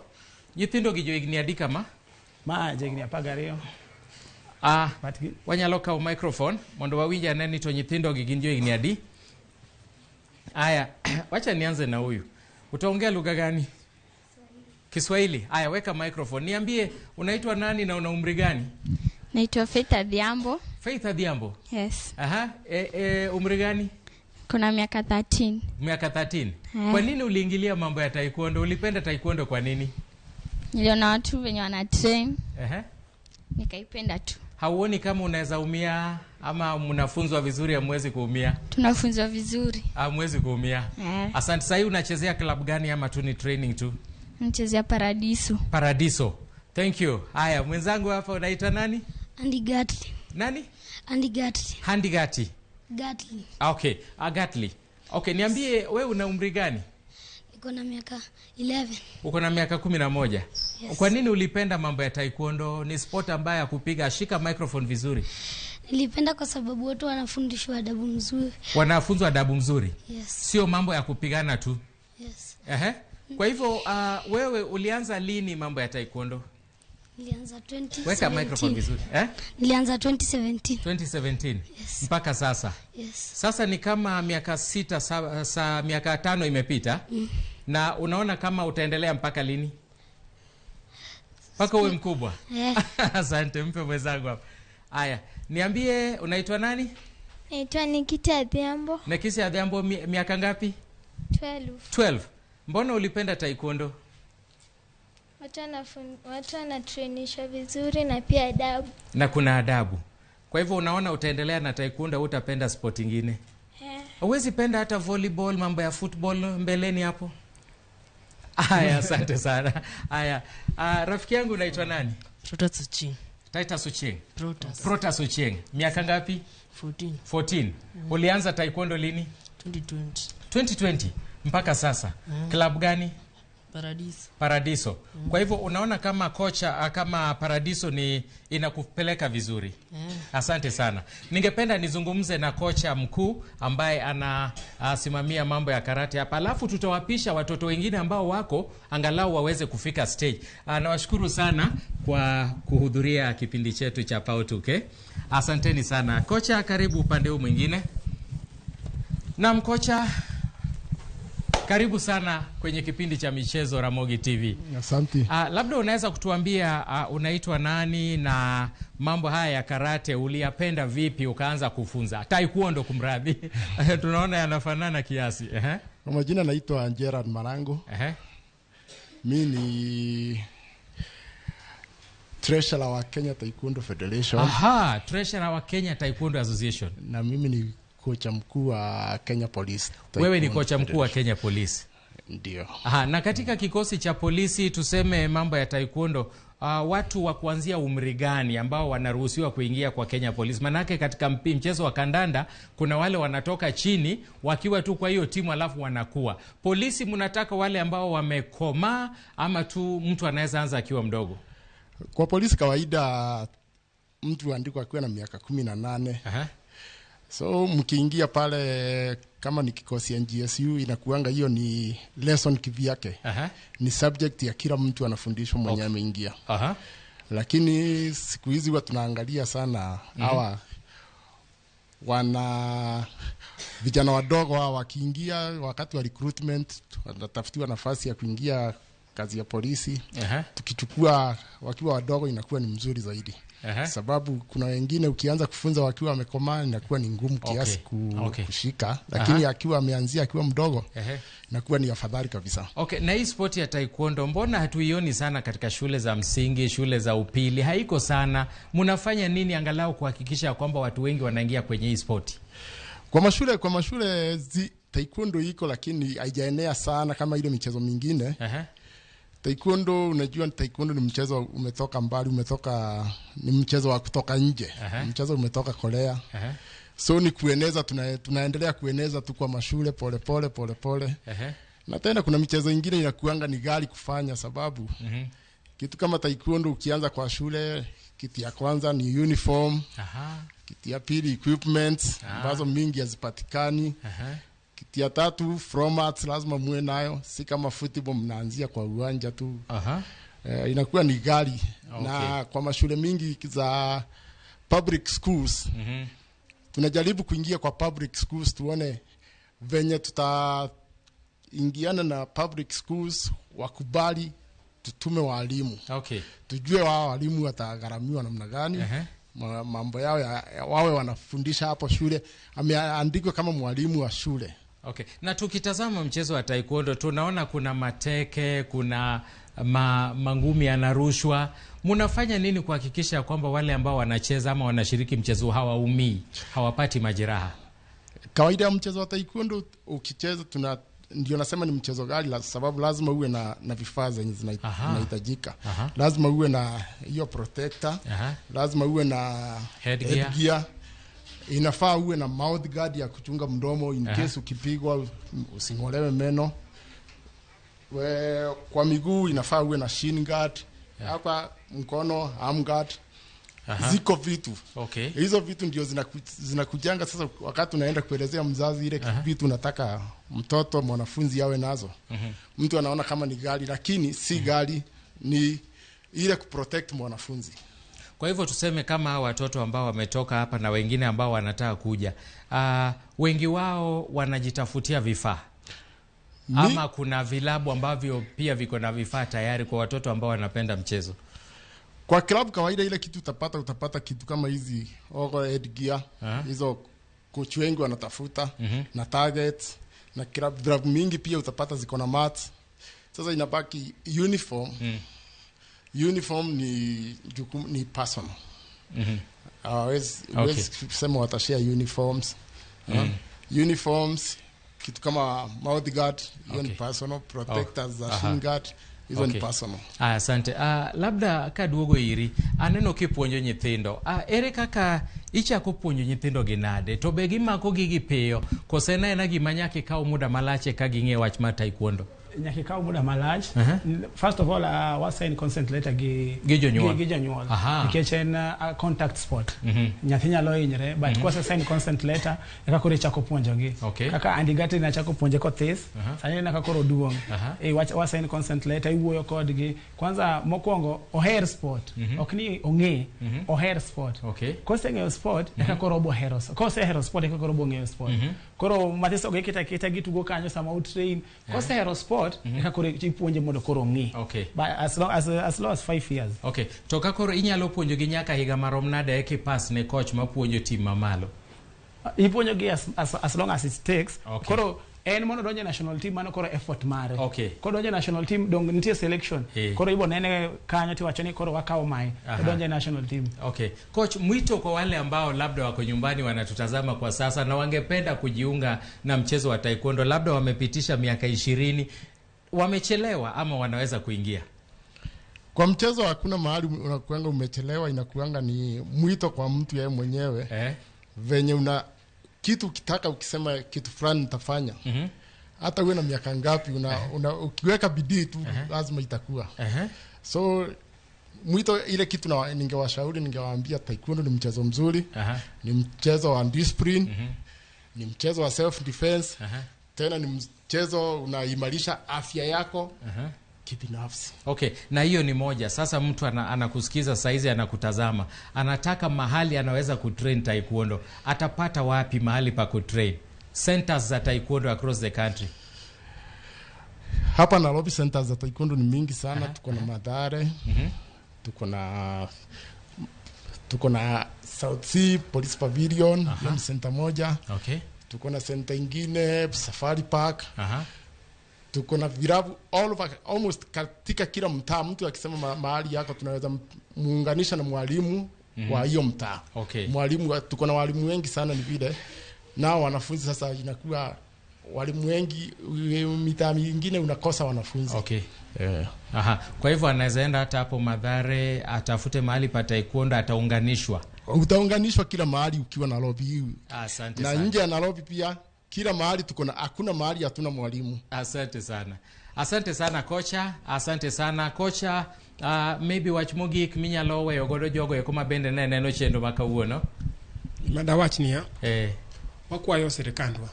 Nyithindo gi joigni adi kama? Ma joigni 12. Wanyalo kawo microphone mondo wawinj ane ni to nyithindo gi gin joigni adi? Aya, wacha nianze na huyu. Utaongea lugha gani? Kiswahili. Aya, weka microphone. Niambie unaitwa nani na una umri gani? Naitwa Faith Adhiambo. Faith Adhiambo? Yes. Umri gani? Kuna miaka 13. Miaka 13? Kwa nini uliingilia mambo ya taekwondo? Ulipenda taekwondo kwa nini? Niliona watu wenye wana train. Nikaipenda tu. Hauoni kama unaweza umia ama mnafunzwa vizuri hamwezi kuumia? Tunafunzwa vizuri. Hamwezi kuumia. Asante. Sasa unachezea club gani ama tu ni training tu? Nachezea Paradiso. Paradiso. Thank you. Haya, mwenzangu hapa unaitwa nani? Andy Gatli. Nani? Andy Gatli. Andy Gatli. Gatli. Okay, Gatli. Okay, niambie wewe una umri gani? Niko na miaka 11. Uko na miaka 11? Yes. Kwa nini ulipenda mambo ya taekwondo? Ni sport ambayo kupiga, shika microphone vizuri. Nilipenda kwa sababu watu wanafundishwa adabu mzuri. Wanafunzwa adabu mzuri? Yes. Sio mambo ya kupigana tu? Yes. Kwa hivyo wewe ulianza lini mambo ya taekwondo? Nilianza 2017. Weka microphone vizuri. Nilianza 2017. 2017. Yes. Mpaka sasa. Yes. Sasa ni kama miaka 6 miaka 5 imepita. Na unaona kama utaendelea mpaka lini? Mpaka uwe mkubwa. Asante, mpe mwenzangu hapa. Haya, niambie unaitwa nani? Naitwa Nikita Adhiambo. Nikita Adhiambo, miaka ngapi? 12. Mbona ulipenda taekwondo? Watu wanatrainishwa vizuri na pia adabu. Na kuna adabu. Kwa hivyo unaona utaendelea na taekwondo, utapenda sport nyingine? Huwezi penda hata volleyball, mambo ya football mbeleni hapo? Haya, asante sana. Haya, rafiki yangu unaitwa nani? Titus Ucheng. Protas Ucheng. Miaka ngapi? 14. Ulianza taekwondo lini? 2020 mpaka sasa. Club gani? Paradiso. Kwa hivyo unaona kama kocha kama Paradiso ni inakupeleka vizuri. Asante sana. Ningependa nizungumze na kocha mkuu ambaye anasimamia mambo ya karate hapa. Alafu tutawapisha watoto wengine ambao wako angalau waweze kufika stage. Nawashukuru sana kwa kuhudhuria kipindi chetu cha Tuke. Asanteni sana. Kocha, karibu upande huu mwingine. Naam kocha, karibu sana kwenye kipindi cha michezo Ramogi TV. Asante. Labda unaweza kutuambia unaitwa nani na mambo haya ya karate uliyapenda vipi ukaanza kufunza? Taekwondo kumradhi. Tunaona yanafanana kiasi. Kwa majina naitwa Gerard Marango. Mimi ni treasurer wa Kenya Taekwondo Federation. Treasurer wa Kenya Taekwondo Association. Na mimi ni kocha mkuu wa Kenya Police. Wewe ni kocha mkuu wa Kenya Police? Ndio. Na katika kikosi cha polisi tuseme mambo ya taekwondo, watu wa kuanzia umri gani ambao wanaruhusiwa kuingia kwa Kenya Police? Manake katika mchezo wa kandanda kuna wale wanatoka chini wakiwa tu kwa hiyo timu alafu wanakuwa. Polisi mnataka wale ambao wamekomaa ama tu mtu anaweza anza akiwa mdogo? Kwa polisi kawaida mtu andikwa akiwa na miaka 18. So mkiingia pale kama ni kikosi ya GSU inakuanga hiyo ni lesson kivyake. Ni subject ya kila mtu anafundishwa mwenye ameingia. Lakini siku hizi huwa tunaangalia sana hawa wana vijana wadogo hawa wakiingia wakati wa recruitment wanatafutiwa nafasi ya kuingia kazi ya polisi. Tukichukua wakiwa wadogo inakuwa ni mzuri zaidi. Sababu kuna wengine ukianza kufunza wakiwa wamekomaa inakuwa ni ngumu kiasi kushika, lakini akiwa ameanzia akiwa mdogo inakuwa ni afadhali kabisa. Na hii sport ya taekwondo mbona hatuioni sana katika shule za msingi, shule za upili? Haiko sana. Mnafanya nini angalau kuhakikisha kwamba watu wengi wanaingia kwenye hii sport? Kwa mashule taekwondo iko, lakini haijaenea sana kama ile michezo mingine. Taekwondo, unajua taekwondo ni mchezo umetoka mbali, ni mchezo wa kutoka nje. Mchezo umetoka Korea. So ni kueneza, tunaendelea kueneza tu kwa mashule pole pole. Na tena kuna michezo ingine inakuanga ni ghali kufanya sababu kitu kama taekwondo ukianza kwa shule, kitu ya kwanza ni uniform. Kitu ya pili equipment ambazo mingi hazipatikani. Kitu ya tatu formats lazima muwe nayo, si kama football mnaanzia kwa uwanja tu. Inakuwa ni ghali. Na kwa mashule mingi za public schools tunajaribu kuingia kwa public schools tuone venye tutaingiana na public schools wakubali tutume walimu. Tujue wao walimu watagharamiwa namna gani. Mambo yao wawe wanafundisha hapo shule, ameandikwa kama mwalimu wa shule. Na tukitazama mchezo wa taekwondo tunaona kuna mateke, kuna mangumi yanarushwa. Mnafanya nini kuhakikisha kwamba wale ambao wanacheza ama wanashiriki mchezo hawaumii, hawapati majeraha? Kawaida ya mchezo wa taekwondo ukicheza ndio nasema ni mchezo ghali sababu lazima uwe na vifaa zenye zinahitajika. Lazima uwe na hiyo protector. Lazima uwe na headgear. Inafaa uwe na mouth guard ya kuchunga mdomo in case ukipigwa usingolewe meno. Kwa miguu inafaa uwe na shin guard. Hapa mkono arm guard. ziko vitu. Okay. Hizo vitu ndio zinakujanga sasa wakati unaenda kuelezea mzazi ile vitu unataka mtoto mwanafunzi yawe nazo. Mtu anaona kama ni gari lakini si gari, ni ile kuprotect mwanafunzi. Kwa hivyo tuseme kama watoto ambao wametoka hapa na wengine ambao wanataka kuja, wengi wao wanajitafutia vifaa. Ama kuna vilabu ambavyo pia viko na vifaa tayari kwa watoto ambao wanapenda mchezo. Kwa klabu kawaida ile kitu utapata kitu kama hizi headgear, hizo coach wengi wanatafuta na target, na klabu mingi pia utapata ziko na mat. Sasa inabaki uniform. Uniform ni personal. Hawezi kusema watashare uniforms. Uniforms kitu kama mouth guard, hiyo ni personal, protectors za shin guard, hizo ni personal. Asante. Labda kaduogo iri aneno kipuonjo nyithindo. Ere kaka icha kupuonjo nyithindo ginade to be gimako gigi piyo kosena ena gima nyaka kaw muda malache ka ging'e wach mar taekwondo. Nyaki kaw muda malach. First of all, wasa consent letter gi jonyuol. Nikech en contact sport. Nyathi nyalo hinyre, but kwasa sign consent letter eka koro chako puonjogi. Kaka andigati na chako puonje kothis, sani na koro duong. Wasa sign consent letter iwuoyo kodgi. Kwanza mokwongo oher sport. Okni ong'e oher sport. Kose ng'eyo sport eka koro obo hero. Kose hero sport eka koro obo ng'eyo sport. Koro matiso ge kita gitugo kanyo sama utrain. Kose hero sport eka koro ipuonje mondo koro ng'i. But as long as 5 years. To ka koro inyalo puonjo gi nyaka higa marom nade eki pass ne coach mapuonjo team mamalo. Ipuonjo gi as long as it takes. Koro en mono donje national team mano koro effort mare. Koro donje national team dong nitie selection. Koro ibo nene kanyo tiwacho ni koro wakao mai. Donje national team. Coach, mwito kwa wale ambao labda wako nyumbani wanatutazama kwa sasa na wangependa kujiunga na mchezo wa taekwondo, labda wamepitisha miaka 20, wamechelewa ama wanaweza kuingia? Kwa mchezo hakuna mahali unakuanga umechelewa, inakuanga ni mwito kwa mtu yeye mwenyewe. Venye una kitu kitaka ukisema kitu fulani nitafanya. Hata uwe na miaka ngapi ukiweka bidii tu lazima itakuwa. So mwito ile kitu ningewashauri, ningewaambia taekwondo ni mchezo mzuri. Ni mchezo wa discipline. Ni mchezo wa self defense. Tena ni mchezo unaimarisha afya yako kibinafsi. Na hiyo ni moja. Sasa mtu anakusikiza saizi, anakutazama, anataka mahali anaweza kutrain taekwondo. Atapata wapi mahali pa kutrain? Centers za taekwondo across the country. Hapa Nairobi centers za taekwondo ni mingi sana. Tuko na Mathare. Tuko na South Sea Police Pavilion, hiyo ni center moja. Tuko na center ingine Safari Park. Tuko na virabu all over, almost katika kila mtaa. Mtu akisema mahali yako tunaweza muunganisha na mwalimu wa hiyo mtaa. Mwalimu, tuko na walimu wengi sana, ni vile nao wanafunzi sasa inakuwa walimu wengi, mitaa mingine unakosa wanafunzi. Kwa hivyo anaweza enda hata hapo Mathare atafute mahali pa taekwondo, ataunganishwa. Utaunganishwa kila mahali ukiwa Nairobi. Asante sana. Na nje ya Nairobi pia kila mahali tuko na, hakuna mahali hatuna mwalimu. Asante sana. Asante sana kocha. Asante sana kocha. Maybe wach mogik minyalo weyo godo jogo e kuma bende ne neno chendo makawuono. Madawach niya. Wakwayo sirikandwa.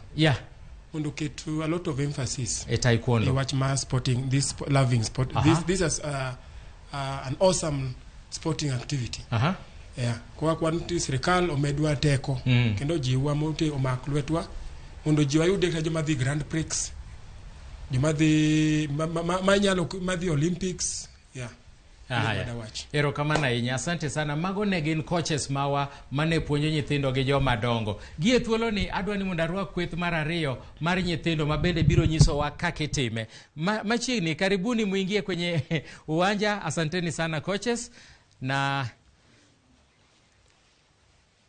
Mondo ketu a lot of emphasis e taekwondo. Watch my sporting, this loving sport. This is an awesome sporting activity. Kwa kwanti sirikal omedwa teko. Kendo jiwa mote omak lwetwa. Mondo jiwa yude ka joma dhi Grand Prix. Joma dhi manyalo madhi Olympics. Ero kamana inya. Asante sana. Mago ne gin coaches mawa mane puonjo nyithindo gi joma dongo. Gie thuolo ni adwa ni mondo arwak kweth mar ariyo mar nyithindo mabende biro nyiso wa kaka itime. Machiegni karibuni muingie kwenye uwanja. Asanteni sana coaches na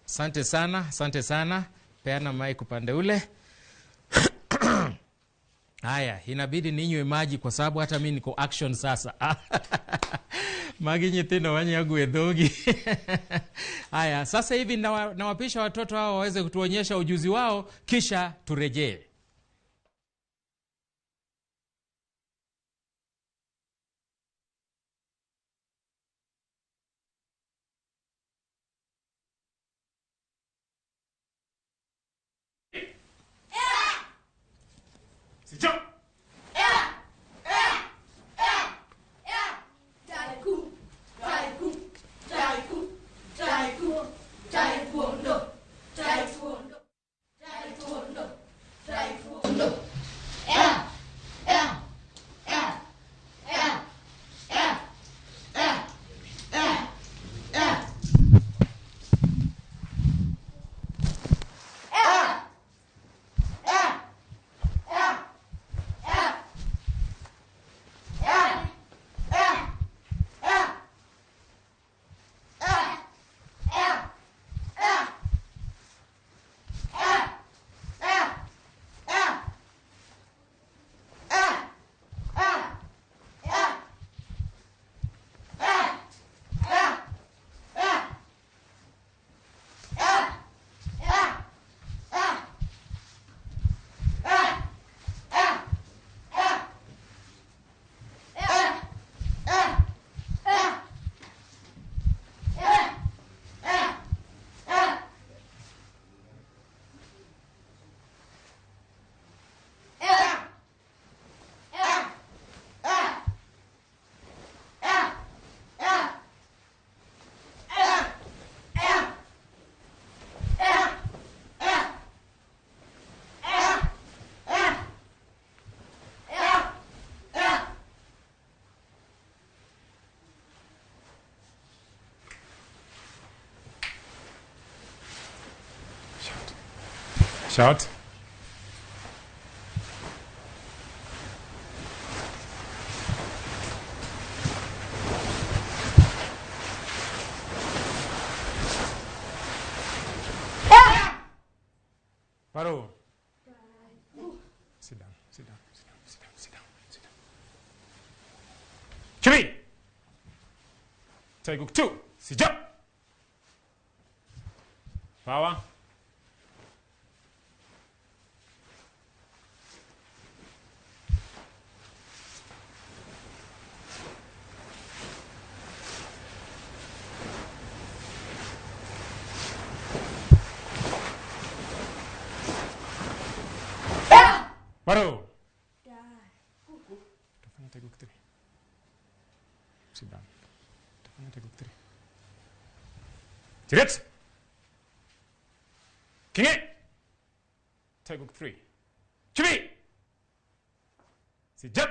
asante sana. Peana mic upande ule. Haya, inabidi ninywe maji kwa sababu hata mimi niko action sasa. Magi nyithindo wanyagu edhogi. Haya, sasa hivi nawapisha watoto hao waweze kutuonyesha ujuzi wao, kisha turejee. Shout. Paro. Sit down. Chubby. Taekwondo 2. Sit up. Power. Paro. Tafanya Taekwondo 3. Sit down. Tafanya Taekwondo 3. Direct. King it. Taekwondo 3. Chubby. Sit up.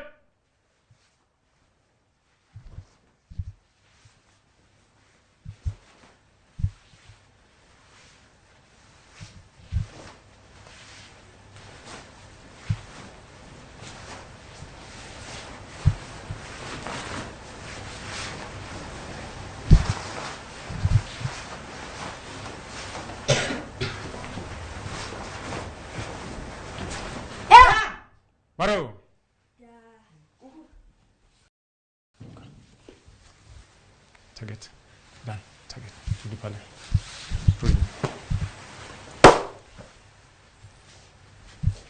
Paro. Target. Done. Target. Rudi pale. Rudi.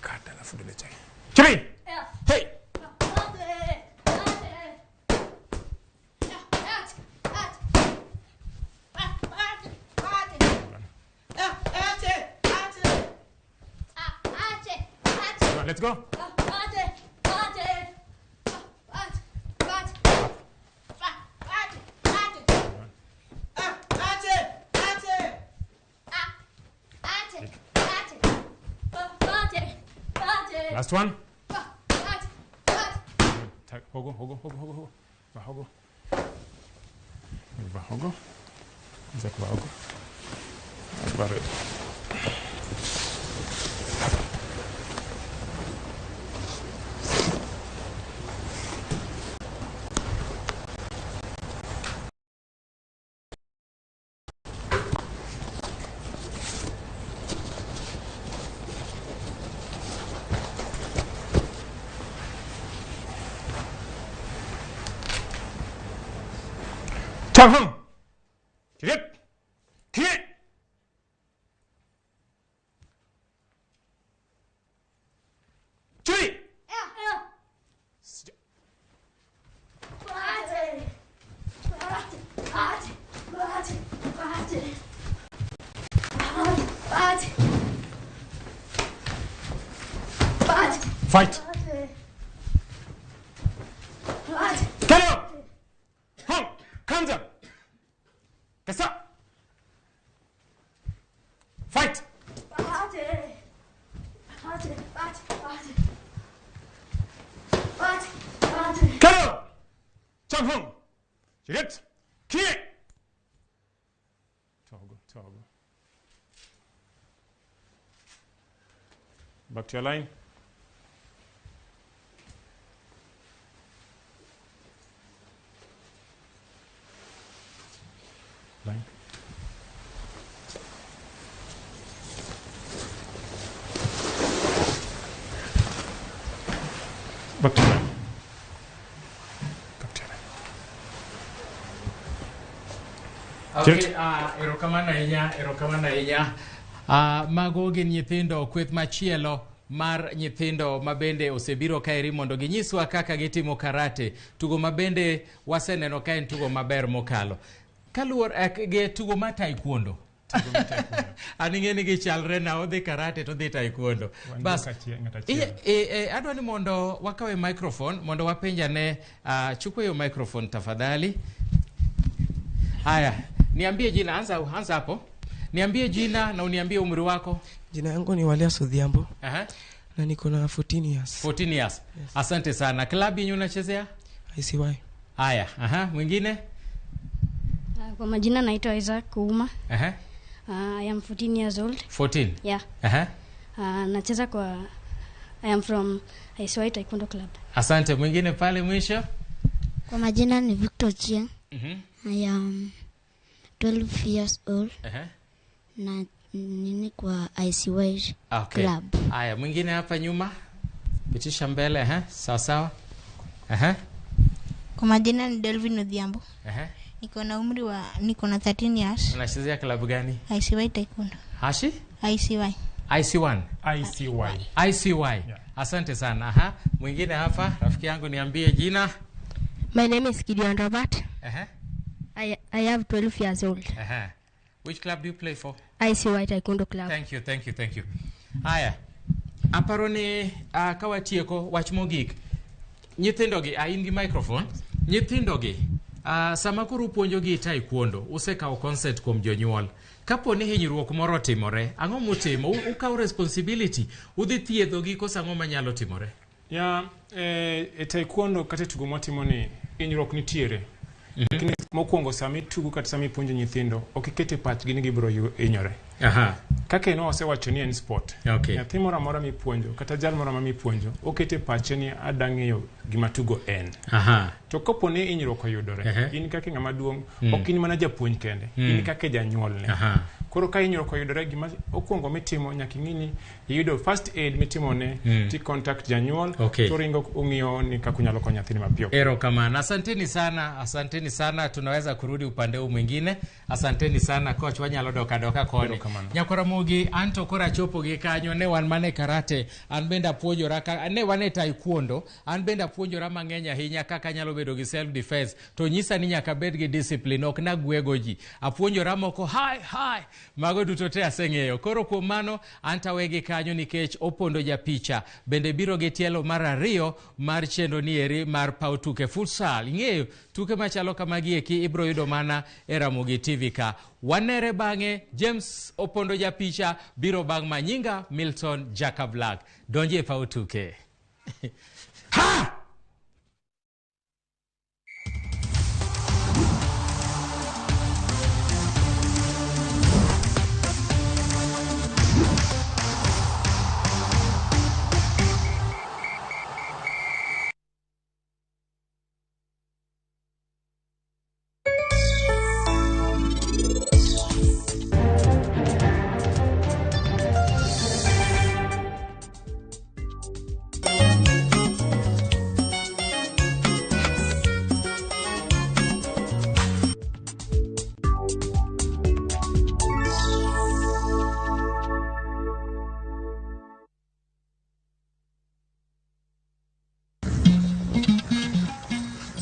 Kada la fudu leche. Chubby. Hey. Let's go. Last one. Hogo. Hogo. Zakwa hogo. Akbar. Chang. Get. Get. Chubby. Fight. Get up. Home. Comes up. Get up. Fight. Get up. Jump home. Get. Kick. Toggle. Back to your line. Line. Back to your line. Okay, erokamano ahinya. Mago gin nyithindo kweth machielo mar nyithindo mabende osebiro kaeri mondo ginyiswa kaka gitimo karate. Tugo mabende waseneno ka en tugo maber mokalo. Kaluwore gi tugo mar Taekwondo. Aning'eni gichalre na odhi karate to dhi Taekwondo. Bas, adwa ni mondo wakawe microphone mondo wapenjane. Chukua hiyo microphone tafadhali. Haya, niambie jina, anza hapo. Niambie jina na uniambie umri wako. Jina yangu ni Walia Sudhiambo. Na niko na 14 years. 14 years. Yes. Asante sana. Klabu yenyewe unachezea? ICY. Haya, mwingine? Kwa majina naitwa Isaac Kuuma. I am 14 years old. 14? Yeah. Nacheza kwa I am from ICY Taekwondo Club. Asante. Mwingine pale mwisho? Kwa majina ni Victor Chiang. I am 12 years old. Na nini kwa ICY Club. Haya, mwingine hapa nyuma? Pitisha mbele, sawa sawa. Kwa majina ni Delvin Odhiambo. Niko na 13 years. Unachezea klabu gani? ICY Taekwondo. Hashi? ICY. IC1. ICY. Yeah. Asante sana. Mwingine hapa, rafiki yangu niambie jina. My name is Gideon Robert. I have 12 years old. Which club do you play for? ICY Taekwondo Club. Thank you. Haya. Aparoni kawatieko wach mogik. Nyithindogi in gi microphone. Nyithindogi sama kuru puonjogi taekwondo usekawo consent kuom jonyuol. Kapo ni hinyruok moro timore, ang'o mutimo? Ukawo responsibility, udhi thiedhogi koso ang'o manyalo timore? Taekwondo kata tugo motimo ni hinyruok nitiere. Lakini mokwongo sami tugo kata sami puonjo nyithindo, ok ikete pachgi ni gibiro hinyore. Kaka no osewacho ni en sport. Nyathi moro amora mipuonjo kata jal moro mipuonjo, okete pache ni adang'eyo gima tugo en. To kopo ni hinyruok oyudore, in kaka ng'ama duong', ok in mana japuonj kende, in kaka janyuol ne. Koro ka hinyruok oyudore, gima okwongo mitimo nyaka ing'ini yudo first aid mitimo ne, ti contact janyuol, to ringo ung'iyo ni kaka unyalo konyo nyathini mapiyo. Erokamano. Asanteni sana. Tunaweza kurudi upande huu mwingine. Asanteni sana coach, wanyalo doka koni. Nyakora Ramogi, anto kora chopo gi kanyo ne wan mane karate, an benda puonjora ne wane taekwondo, an benda puonjora mang'eny ahinya kaka nyalo bedo gi self defense. To nyisa ni nyaka bed gi discipline, ok na gwego ji. Apuonjora moko hi mago duto te aseng'eyo. Koro kuom mano anta wegi kanyo nikech opondo ja picha. Bende biro gi tielo mar 2 mar chenro ni eri mar paw tuke futsal. Ing'eyo tuke machalo kamagi eki ibro yudo mana e Ramogi TV ka. Wanere bang'e James opondo ja picha biro bang' manyinga Milton Jaka Black. Donje paw tuke.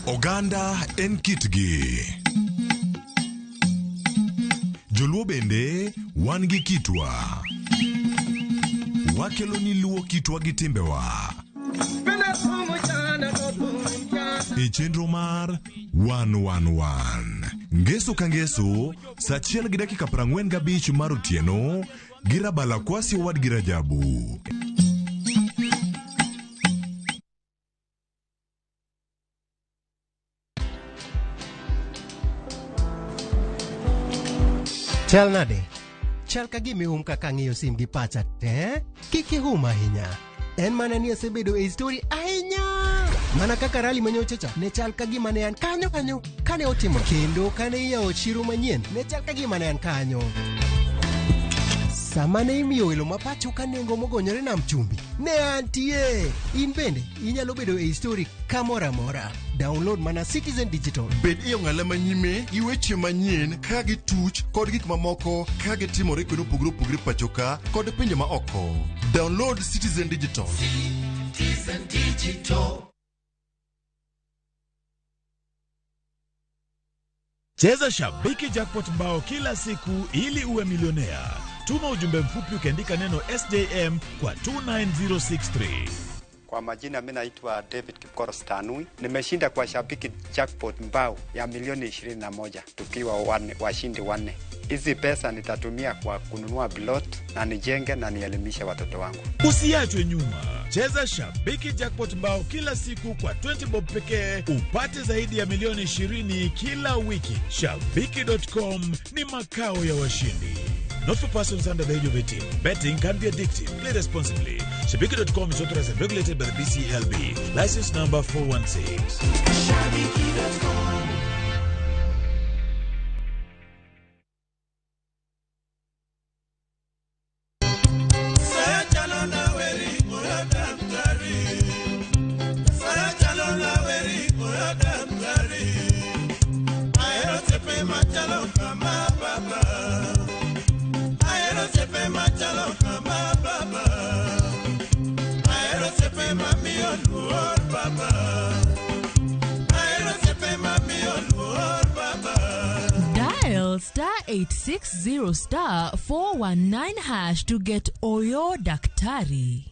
Oganda en kitgi. Joluo bende wan gi kitwa. Wakelo ni luo kitwa gi timbewa. E chenro mar 111. Ngeso ka ngeso, saa 1:45 mar otieno, girabala kwasi wad girajabu. Chal nade? Chal ka gimi kaka ng'iyo sim gi pacha te? Kiki ahinya. En mana ni asebedo e story ahinya. Mana kaka rally manyochacha ne chal ka gima ne an kanyo kane otimo. Kendo kane iyawo chiro manyien ne chal ka gima ne an kanyo. Sama ne imiyo welo mapacho ka nengo mogonyore nam chumbi ne antie. In bende inyalo bedo e story kamora mora. Download mana Citizen Digital. Bed iyo ng'ala manyime gi weche manyien ka gi tuch kod gik mamoko ka gi timore kendo pogre pachoka kod pinje ma oko. Download Citizen Digital. Citizen Digital. Cheza Shabiki Jackpot Mbao kila siku ili uwe milionea. Tuma ujumbe mfupi ukiandika neno SJM kwa 29063. Kwa majina mimi naitwa David Kipkoro Stanui. Nimeshinda kwa Shabiki Jackpot Mbao ya milioni 21 tukiwa washindi 4. Hizi pesa nitatumia kwa kununua plot na nijenge na nielimishe watoto wangu. Usiachwe nyuma. Cheza Shabiki Jackpot Mbao kila siku kwa 20 bob pekee upate zaidi ya milioni 20 kila wiki. Shabiki.com ni makao ya washindi. Not for persons under the age of 18. Betting can be addictive. Play responsibly. Shabiki.com is authorized and regulated by the BCLB. License number 416. Dial *860*419# to get Oyo Daktari.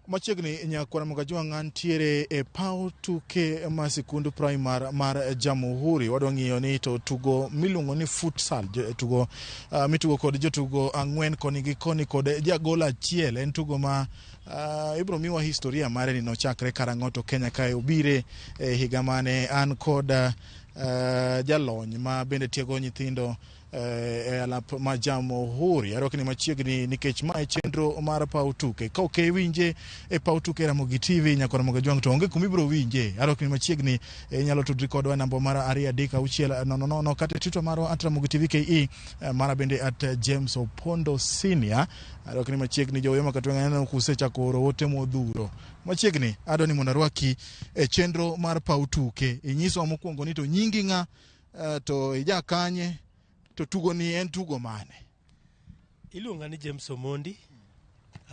Machiegni nyakwara Mugajwang' antiere e paw tuke ma sikundu primar mar Jamhuri. Wadwa ng'iyo ni to tugo miluongo ni futsal, tugo mitugo kod jotugo 4 koni gi koni kod jagol achiel. En tugo ma ibro miwa historia mare ni nochakre karang'o to Kenya kae obire higa mane an kod jalony ma bende tiego nyithindo alap ma Jamhuri. Arok ni machiegni nikech ma chenro mar paw tuke ka ok winje e paw tuke Ramogi TV Nyakwara Mugajwang' to onge kumibro winje. Arok ni machiegni nyalo tudri kodwa namba mar 23600 kata Twitter mar @Ramogi TV KE mara bende @James Opondo Senior. Arok ni machiegni jowe makatwenga neno kusechako wote modhuro. Machiegni ado ni monarwaki e chenro mar paw tuke. Inyiso mokwongo ni to nyingi nga to ija kanye to tugo ni en tugo mane? Iluonga ni James Omondi,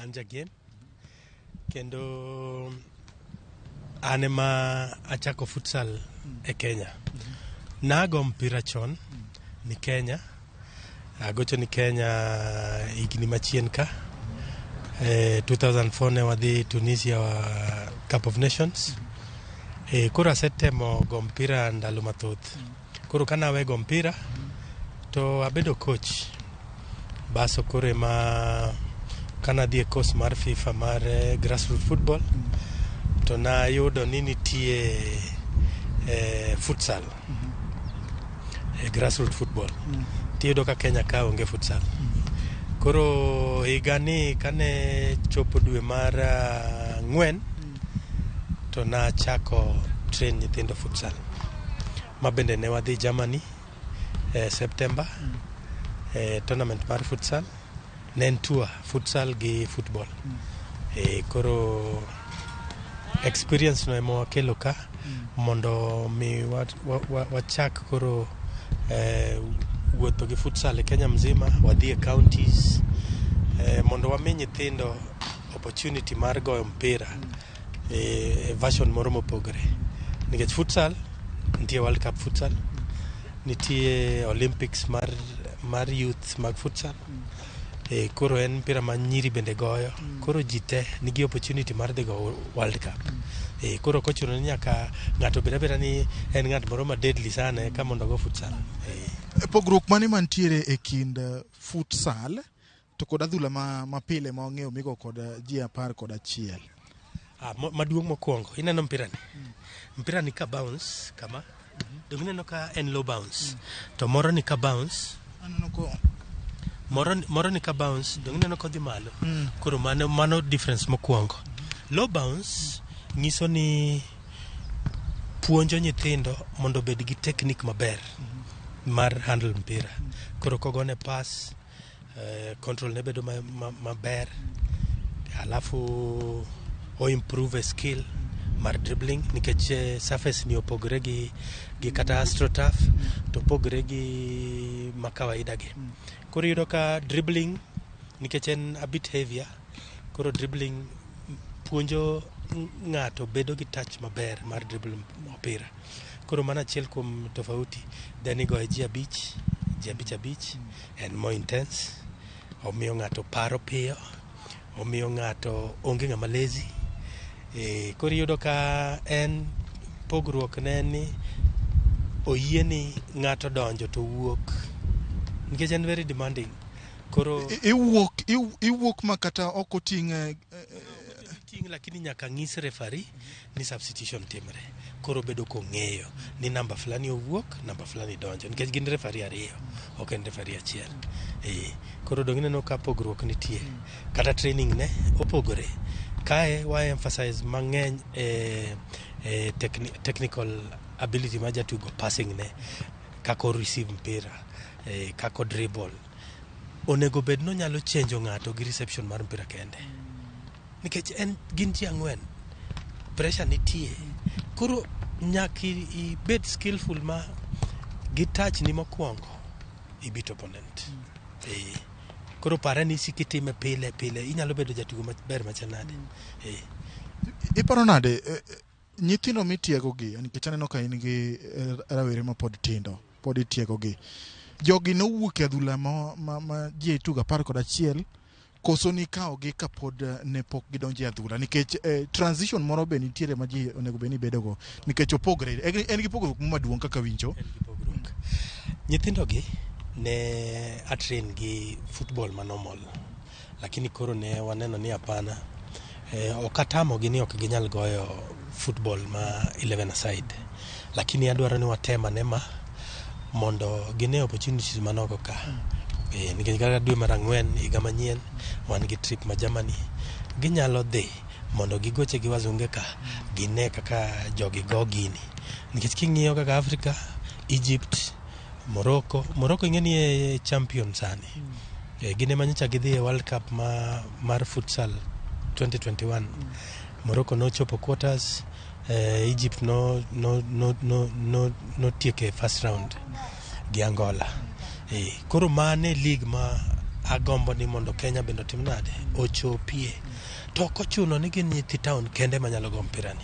anja game. Kendo anema achako futsal e Kenya. Nago mpira chon ni Kenya. Agocho ni Kenya higni machien ka. 2004 ne wadhi Tunisia wa Cup of Nations. Koro asetemo go mpira ndalo mathoth. Koro kana we go mpira to abedo coach. Baso kore ma kana dhie course mar FIFA mar grassroots football. To na yudo ni nitie futsal. Grassroots football. Tiyudo ka Kenya ka onge futsal. Koro higani kane chopo dwe mar 4 to na chako train nyithindo futsal. Mabende ne wadhi Germany September tournament mar futsal. Nen tour futsal gi football. Koro experience no emo kelo ka mondo mi wachak koro wuotho gi futsal e Kenya mzima, wadhi e counties mondo wami nyithindo opportunity mar goyo mpira version moro mopogore. Nikech futsal nitie World Cup futsal, nitie Olympics mar youth mag futsal. Koro en mpira ma nyiri bende goyo. Koro jite nigi opportunity mar dhi go World Cup. Koro kochuno ni nyaka ng'ato beda ni en ng'at moro ma deadly sana ka mondo go futsal. Pogruok mane mantiere e kind futsal to kod adhula ma pile ma ong'eyo migo kod ji 11? Maduong' mokwongo ineno mpira ni ka bounce kama dong ineno ka en low bounce to moro ni ka bounce moro ni ka bounce dong ineno ka dhi malo. Koro mano difference mokwongo. Low bounce nyiso ni puonjo nyithindo mondo bed gi technique maber mar handle mpira. Koro kogone pass control ne bedo maber. Alafu o improve skill mar dribbling nikech surface ni opogre gi kata astroturf to opogre gi makawaida gi. Koro yudo ka dribbling nikech en a bit heavier. Koro dribbling puonjo ng'ato bedo gi touch maber mar dribble mpira. Koro mana achiel kuom tofauti. Then igoye ji abich and more intense. Omiyo ng'ato paro piyo. Omiyo ng'ato onge ng'ama lazy. Koro yudo ka en pogruok ne ni oyie ni ng'ato donjo to wuok nikech en very demanding. Koro iwuok makata oko ting lakini nyaka ng'is referee ni substitution timre. Koro bedo kong'eyo ni namba fulani owuok, namba fulani donjo, nikech gin referee ariyo, ok en referee achiel. Koro dongineno ka pogruok nitie, kata training ne opogore. Kae wa emphasize mang'eny technical ability ma jatugo, passing ne, kako receive mpira, kako dribble. Onego bed no nyalo chenjo ng'ato gi reception mar mpira kende. Nikech gin ji ang'wen, pressure nitie. Koro nyaki ibed skillful ma gi touch ni mokwongo ibit opponent. Koro pare ni sikitime pile inyalo bedo jatugo maber machanade. Iparo nade nyithindo mitiego gi, nikech aneno ka in gi rawere ma pod tindo, pod itiego gi. Jogi nowuok e adhula ma ji tugo 11 koso ni kao gi kapod ne pok gidonje adhula, nikech transition moro be nitiere ma ji onego beni bedo go, nikech opogre en gi pogruok maduong' kaka winjo. Nyithindo gi ne atrain gi football ma normal, lakini koro ne waneno ni hapana, okatamo gi ni ok ginyal goyo football ma 11 aside, lakini adwaro ni watema nema mondo gine opportunities manoko ka. Nikech kaka dwe mar 4 higa manyien wan gi trip ma Germany, ginyalo dhi mondo gigoche gi wazunge ka gine kaka jogi go gini. Nikech king'iyo kaka Africa, Egypt, Morocco ing'eni e champion sani. Gine manyocha gidhi e World Cup mar futsal 2021. Morocco no chopo quarters, Egypt no tieke first round gi Angola. Koro mane league ma agombo ni mondo Kenya bendo tim nade ochopie. To kochuno ni gin nyithi town kende manyalo go mpira ni.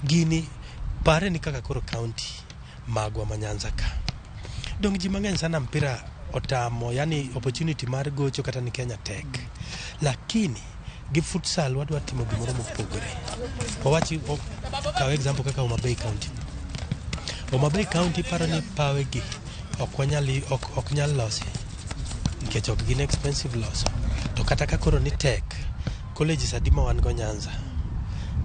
Gini pare ni kaka koro county magwa Manyanza ka. Dong ji mang'eny sana mpira otamo, yani opportunity mar gocho kata ni Kenya tek. Lakini gi futsal wadwa timo gimoro mopogore. Owachi kaw example kaka Homa Bay County. Homa Bay County paro ni pawe gi ok nyal losi, nikech ok gin expensive loso. To kata ka koro ni tek, colleges adima wan go Nyanza,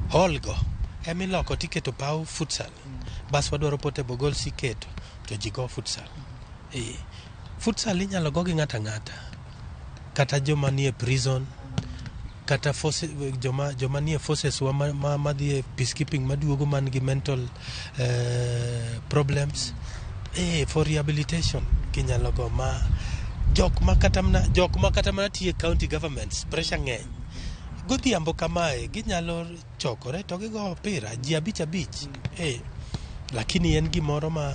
hall go emiloko tiketo paw futsal. Bas wadwaro portable goals iketo to ji go futsal. Futsal inyalo go gi ng'ata ng'ata, kata joma nie prison, kata joma nie forces wa ma dhie peacekeeping maduogo man gi mental problems. For rehabilitation kinyalo go ma jok ma kata mana tie county governments pressure ng'eny. Godhiambo kamae ginyalo chokore to gigo opira ji abich. Lakini en gimoro ma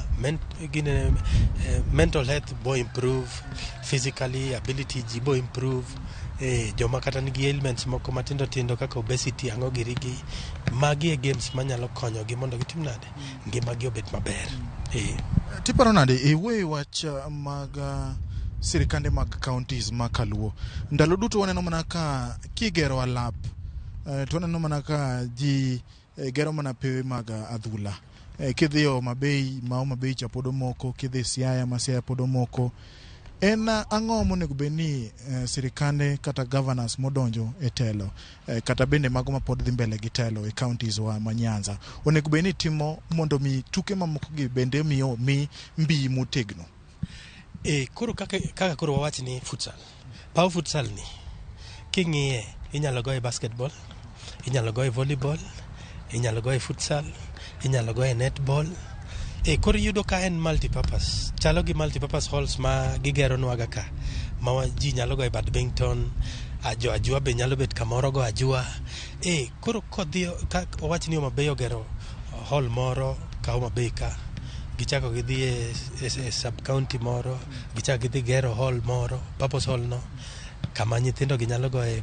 mental health bo improve, physically ability ji bo improve. Joma kata nigi ailments moko matindo kaka obesity, ang'o girigi, magi e games manyalo konyo gi mondo gitim nade ngima gi obed maber. Tiparo nade iwe wach mag sirikande mag counties makaluo. Ndalo duto waneno mana ka kigero alap, to waneno mana ka ji gero mana pewe mag adhula. Kidhi Homa Bay chapodo moko, kidhi Siaya podo moko. En ang'o monego beni sirikande kata governors modonjo e telo, kata bende mago ma pod dhi mbele gi telo e counties wa Manyanza, onego beni timo mondo mi tuke mamoko gi bende miyo mi mbi motegno? Koro kaka koro wawach ni futsal, paw futsal ni king'iye inyalo go e basketball, inyalo go e volleyball, inyalo go e futsal, inyalo go e netball. Koro yudo ka en multipurpose, chalo gi multipurpose halls ma gigero nwaga ka, ma ji nyalo go e badminton, ajua be nyalo bet kamoro go ajua. Koro kodhi owach ni Homa Bay ogero hall moro ka Homa Bay ka, gichako gidhi e sub county moro, gichako gidhi gero hall moro, purpose hall no, kama nyithindo ginyalo go e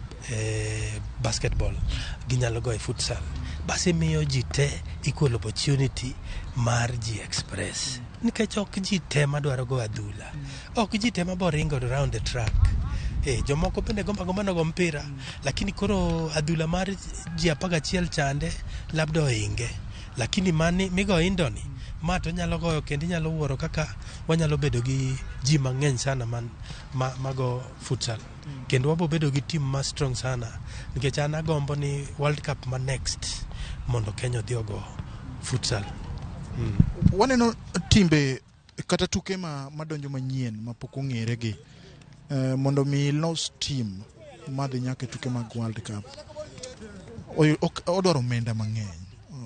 basketball, ginyalo go e futsal. Basi miyo ji te equal opportunity mar ji express. Nikech ok ji te madwaro go adhula, ok ji te maboringo around the track. Jomoko bende gomba nogo mpira, lakini koro adhula mar ji 11 chande labda oinge. Lakini mani migo indoni ma to nyalo goyo kendo nyalo wuoro kaka wanyalo bedo gi ji mang'eny sana mago futsal kendo wabo bedo gi team ma strong sana nikech an agombo ni World Cup ma next mondo Kenya odhi ogo futsal. Waneno timbe kata tuke madonjo manyien ma pok ong'ere gi mondo mi los team madhi nyaka tuke mag World Cup odwaro omenda mang'eny,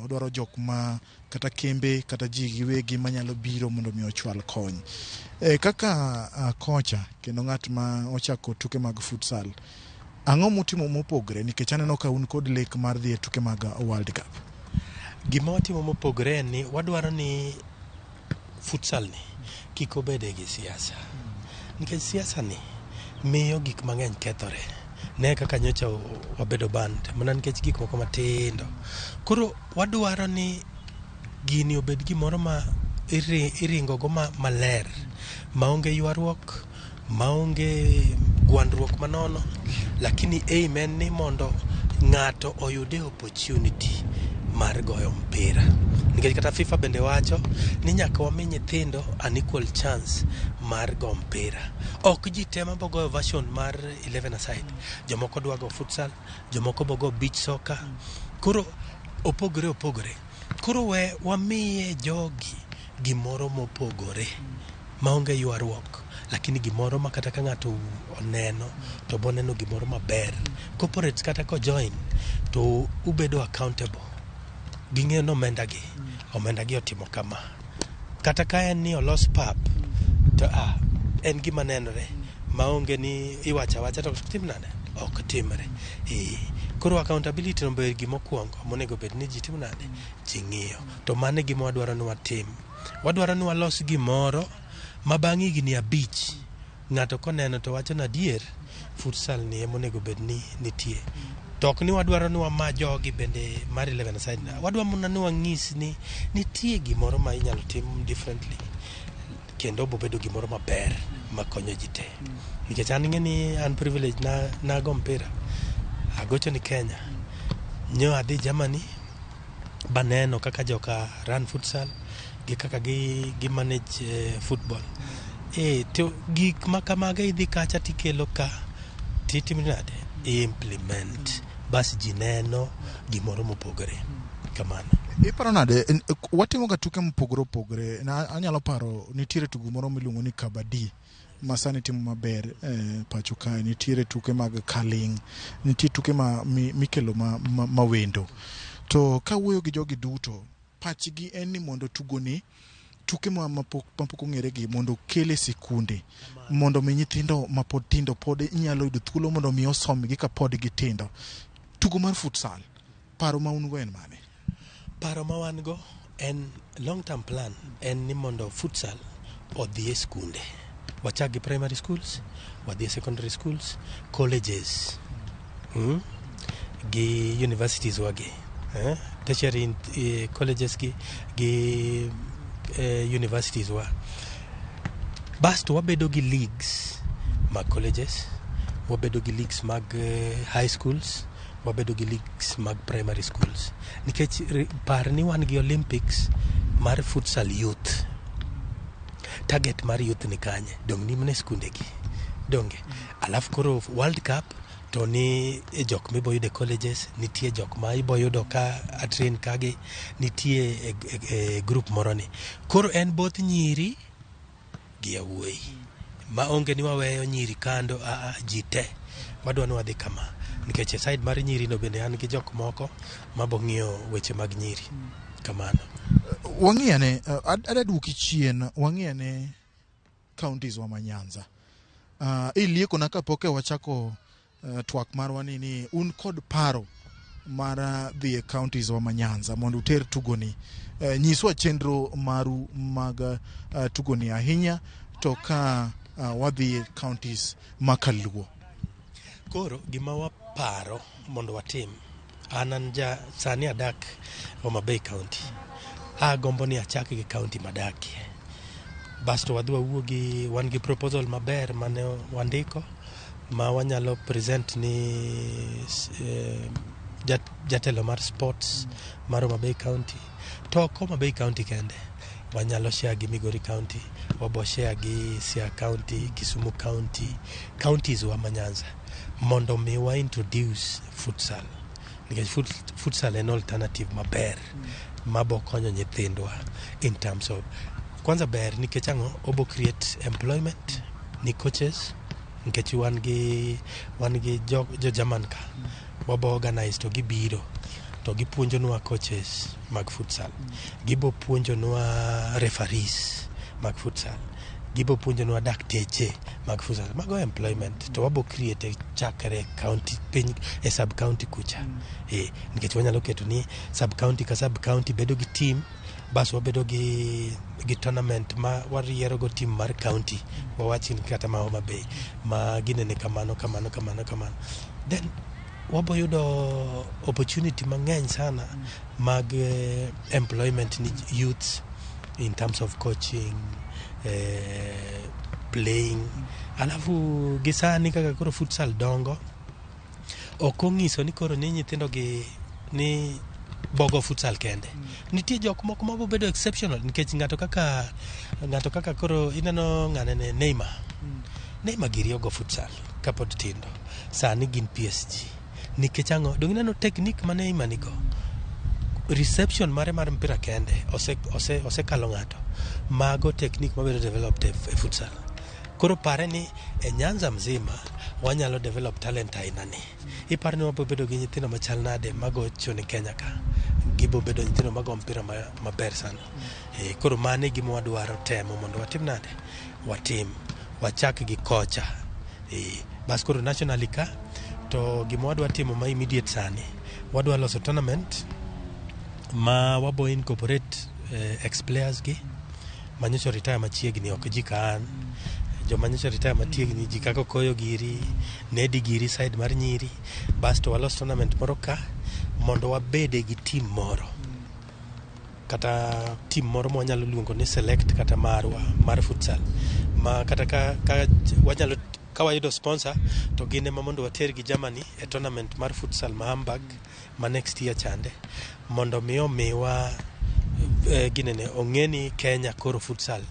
odwaro jok ma kata kembe kata ji giwegi manyalo biro mondo mi ochwal kony. Kaka kocha kendo ng'at ma ochako tuke mag futsal, ang'o mutimo mopogre nikech aneno ka un kod lek mar dhi e tuke mag World Cup? Gima watimo mopogre en ni wadwaro ni futsal ni kik obede gi siasa nikech siasa ni miyo gik mang'eny kethore. Ne kaka nyocha wabedo band mana nikech gik moko matindo. Koro wadwaro ni gini obed gimoro ma iringo go maler, maonge ywaruok, maonge gwandruok manono, lakini amen ni mondo ng'ato oyude opportunity mar goyo mpira. Nikech kata FIFA bende wacho ni nyaka wami nyithindo an equal chance mar go mpira. Ok ji tema bogo version mar 11 aside. Jomoko dwa go futsal, jomoko bogo beach soccer. Koro opogore. Koro we wamiye jogi gimoro mopogore maonge ywaruok, lakini gimoro ma kata ka ng'ato oneno to boneno gimoro maber. Corporates kata ko join to ubedo accountable. Ging'e no omenda gi otimo kama. Kata ka en ni olos pap to en gima nenore maonge ni iwacha to tim nade ok timre. Koro accountability no ber gima okuongo monego bed ni ji tim nade ji ng'iyo. To mane gima wadwaro ni watim. Wadwaro ni walos gimoro ma bang' higni 5 ng'ato koneno to wacho na adier futsal ni emonego bed ni nitie. Tok ni wadwaro ni wama jogi bende mar 11 side na. Wadwaro mana ni wang'is ni nitie gimoro ma inyalo tim differently kendo bobedo gimoro maber makonyo ji te. Nikech an ng'e ni an privilege na go mpira. Agocho ni Kenya. Nyo adhi Germany baneno kaka joka run futsal gi kaka gi manage football. To gik makamaga idhi kacha tikelo ka titimnade implement bas ji neno gimoro mopogore kamano. Iparo nade watimo ga tuke mopogore anyalo paro nitiere tugo moro miluongo ni kabadi masani timo maber pacho kae, nitiere tuke mag curling, nitie tuke mikelo mawendo. To ka wuoyo gi jogi duto pachgi en ni mondo tugoni tuke mapok ong'ere gi mondo kele sikunde mondo mi nyithindo mapod tindo pod inyalo yudo thuolo mondo mi osomgi ka pod gitindo. Tugo mar futsal, paro ma un go en mane? Paro ma wan go en long term plan en ni mondo futsal odhi e skunde. Wachak gi primary schools, wadhi e secondary schools, colleges, gi universities wagi, tertiary colleges gi universities wa. Basto wabedo gi leagues mag colleges, wabedo gi leagues mag high schools, wabedo gi leagues mag primary schools. Nikech par ni wan gi Olympics mar futsal youth. Target mar youth ni kanye dong ni mne skunde gi donge. Alafu koro World Cup to ni jok mi boyude colleges, nitie jok ma iboyudo ka atrain kage, nitie group moro ni. Koro en both nyiri gi yawuoyi ma onge ni waweyo nyiri kando, jite wadwa ni wadhi kama. Nikech side mar nyiri no bende an gi jok moko mabong'iyo weche mag nyiri kamano. Wang'iyane adaduoki chien, wang'iyane counties wa Manyanza. Ilieko na kapoke wachako twak marwa ni un kod paro mar dhi e counties wa Manyanza mondo uter tugoni. Nyiswa chenro maru mag tugoni ahinya to ka wadhi e counties makaluo. Koro gima waparo mondo watim, anan sani adak Homa Bay County. Gombo ni achak gi county madakie. Basto wadhi wawuo wan gi proposal maber mane wandiko ma wanyalo present ni jatelo mar sports mar Homa Bay County. To Homa Bay County kende wanyalo share gi Migori County, wabo share gi Siaya County, Kisumu County, counties wa Manyanza, mondo mi wa introduce futsal. Nikech futsal en alternative maber mabo konyo nyithindwa in terms of kwanza ber nikech ang'o obo create employment ni coaches nikech wan gi jo German ka wabo organize to gibiro to gipuonjonwa coaches mag futsal, gibo puonjonwa referees mag futsal, gibo puonjonwa dakteche mag futsal, mago employment to wabo create chakre county piny e sub county kucha. Nikech wanyalo keto ni sub county ka sub county bedo gi team, bas wabedo gi tournament ma wariero go team mar county, wawachin kata ma Homa Bay ma ginene kamano. Then wabo yudo opportunity mang'eny sana mag employment ni youth in terms of coaching, playing. Alafu gisani kaka koro futsal dongo, okong'iso ni koro ni nyithindo gi ni bogo futsal kende. Nitie jok moko mabo bedo exceptional nikech ng'ato kaka koro ineno ng'anene Neymar giri ogo futsal kapod tindo, sani gin PSG. Nikech ang'o dong ineno technique ma Neymar nigo, reception mare mar mpira kende osekalo ng'ato, mago technique mabedo developed e futsal. Koro pare ni e Nyanza mzima wanyalo develop talent aina ni. Iparo ni wabo bedo gi nyithindo machal nade mago choni Kenya ka, gibo bedo nyithindo mago mpira maber sana. Koro mane gima wadwaro temo mondo watim nade, wachak gi kocha. Bas koro nationally ka to gima wadwa timo ma immediate sani, wadwa loso tournament ma wabo incorporate ex players gi manyocho retire machiegni, ok ji ka an jo manyocho retire machiegni, ji kako koyo giri, nedi giri side mar nyiri. Bas to walos tournament moro ka mondo wabede gi team moro, kata team moro ma wanyalo luongo ni select kata marwa mar futsal, ma kata ka wanyalo kawayudo sponsor to gine ma mondo water gi Germany e tournament mar futsal ma Hamburg ma next year chande, mondo miwa ginene ong'eni Kenya koro futsal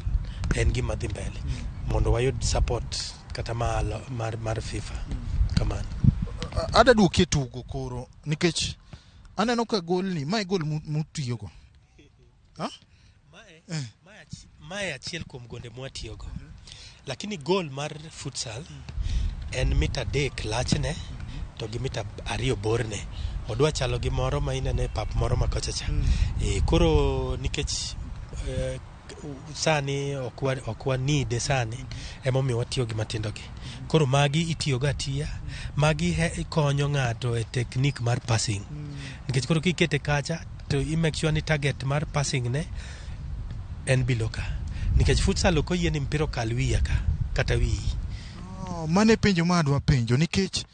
en gima dhi mbele, mondo wayud support kata mar FIFA. Kamano. Ada duoke tugo koro nikech aneno ka gol ni mae gol mutiyogo. Mae achiel kuom gonde mwatiyogo. Lakini gol mar futsal en mita 3 lachne to gi mita 2 borne. Odwa chalo gi moro ma inene pap moro ma kochacha. Koro nikech sani okwa need sani emomiyo watiyo gi matindo gi. Koro magi itiyo ga atiya, magi konyo ng'ato e technique mar passing. Nikech koro kikete kacha to i make sure ni target mar passing ne en below ka. Nikech futsal ok oyie ni mpira kal wiya ka kata wiyi. Mane penjo ma adwa penjo nikech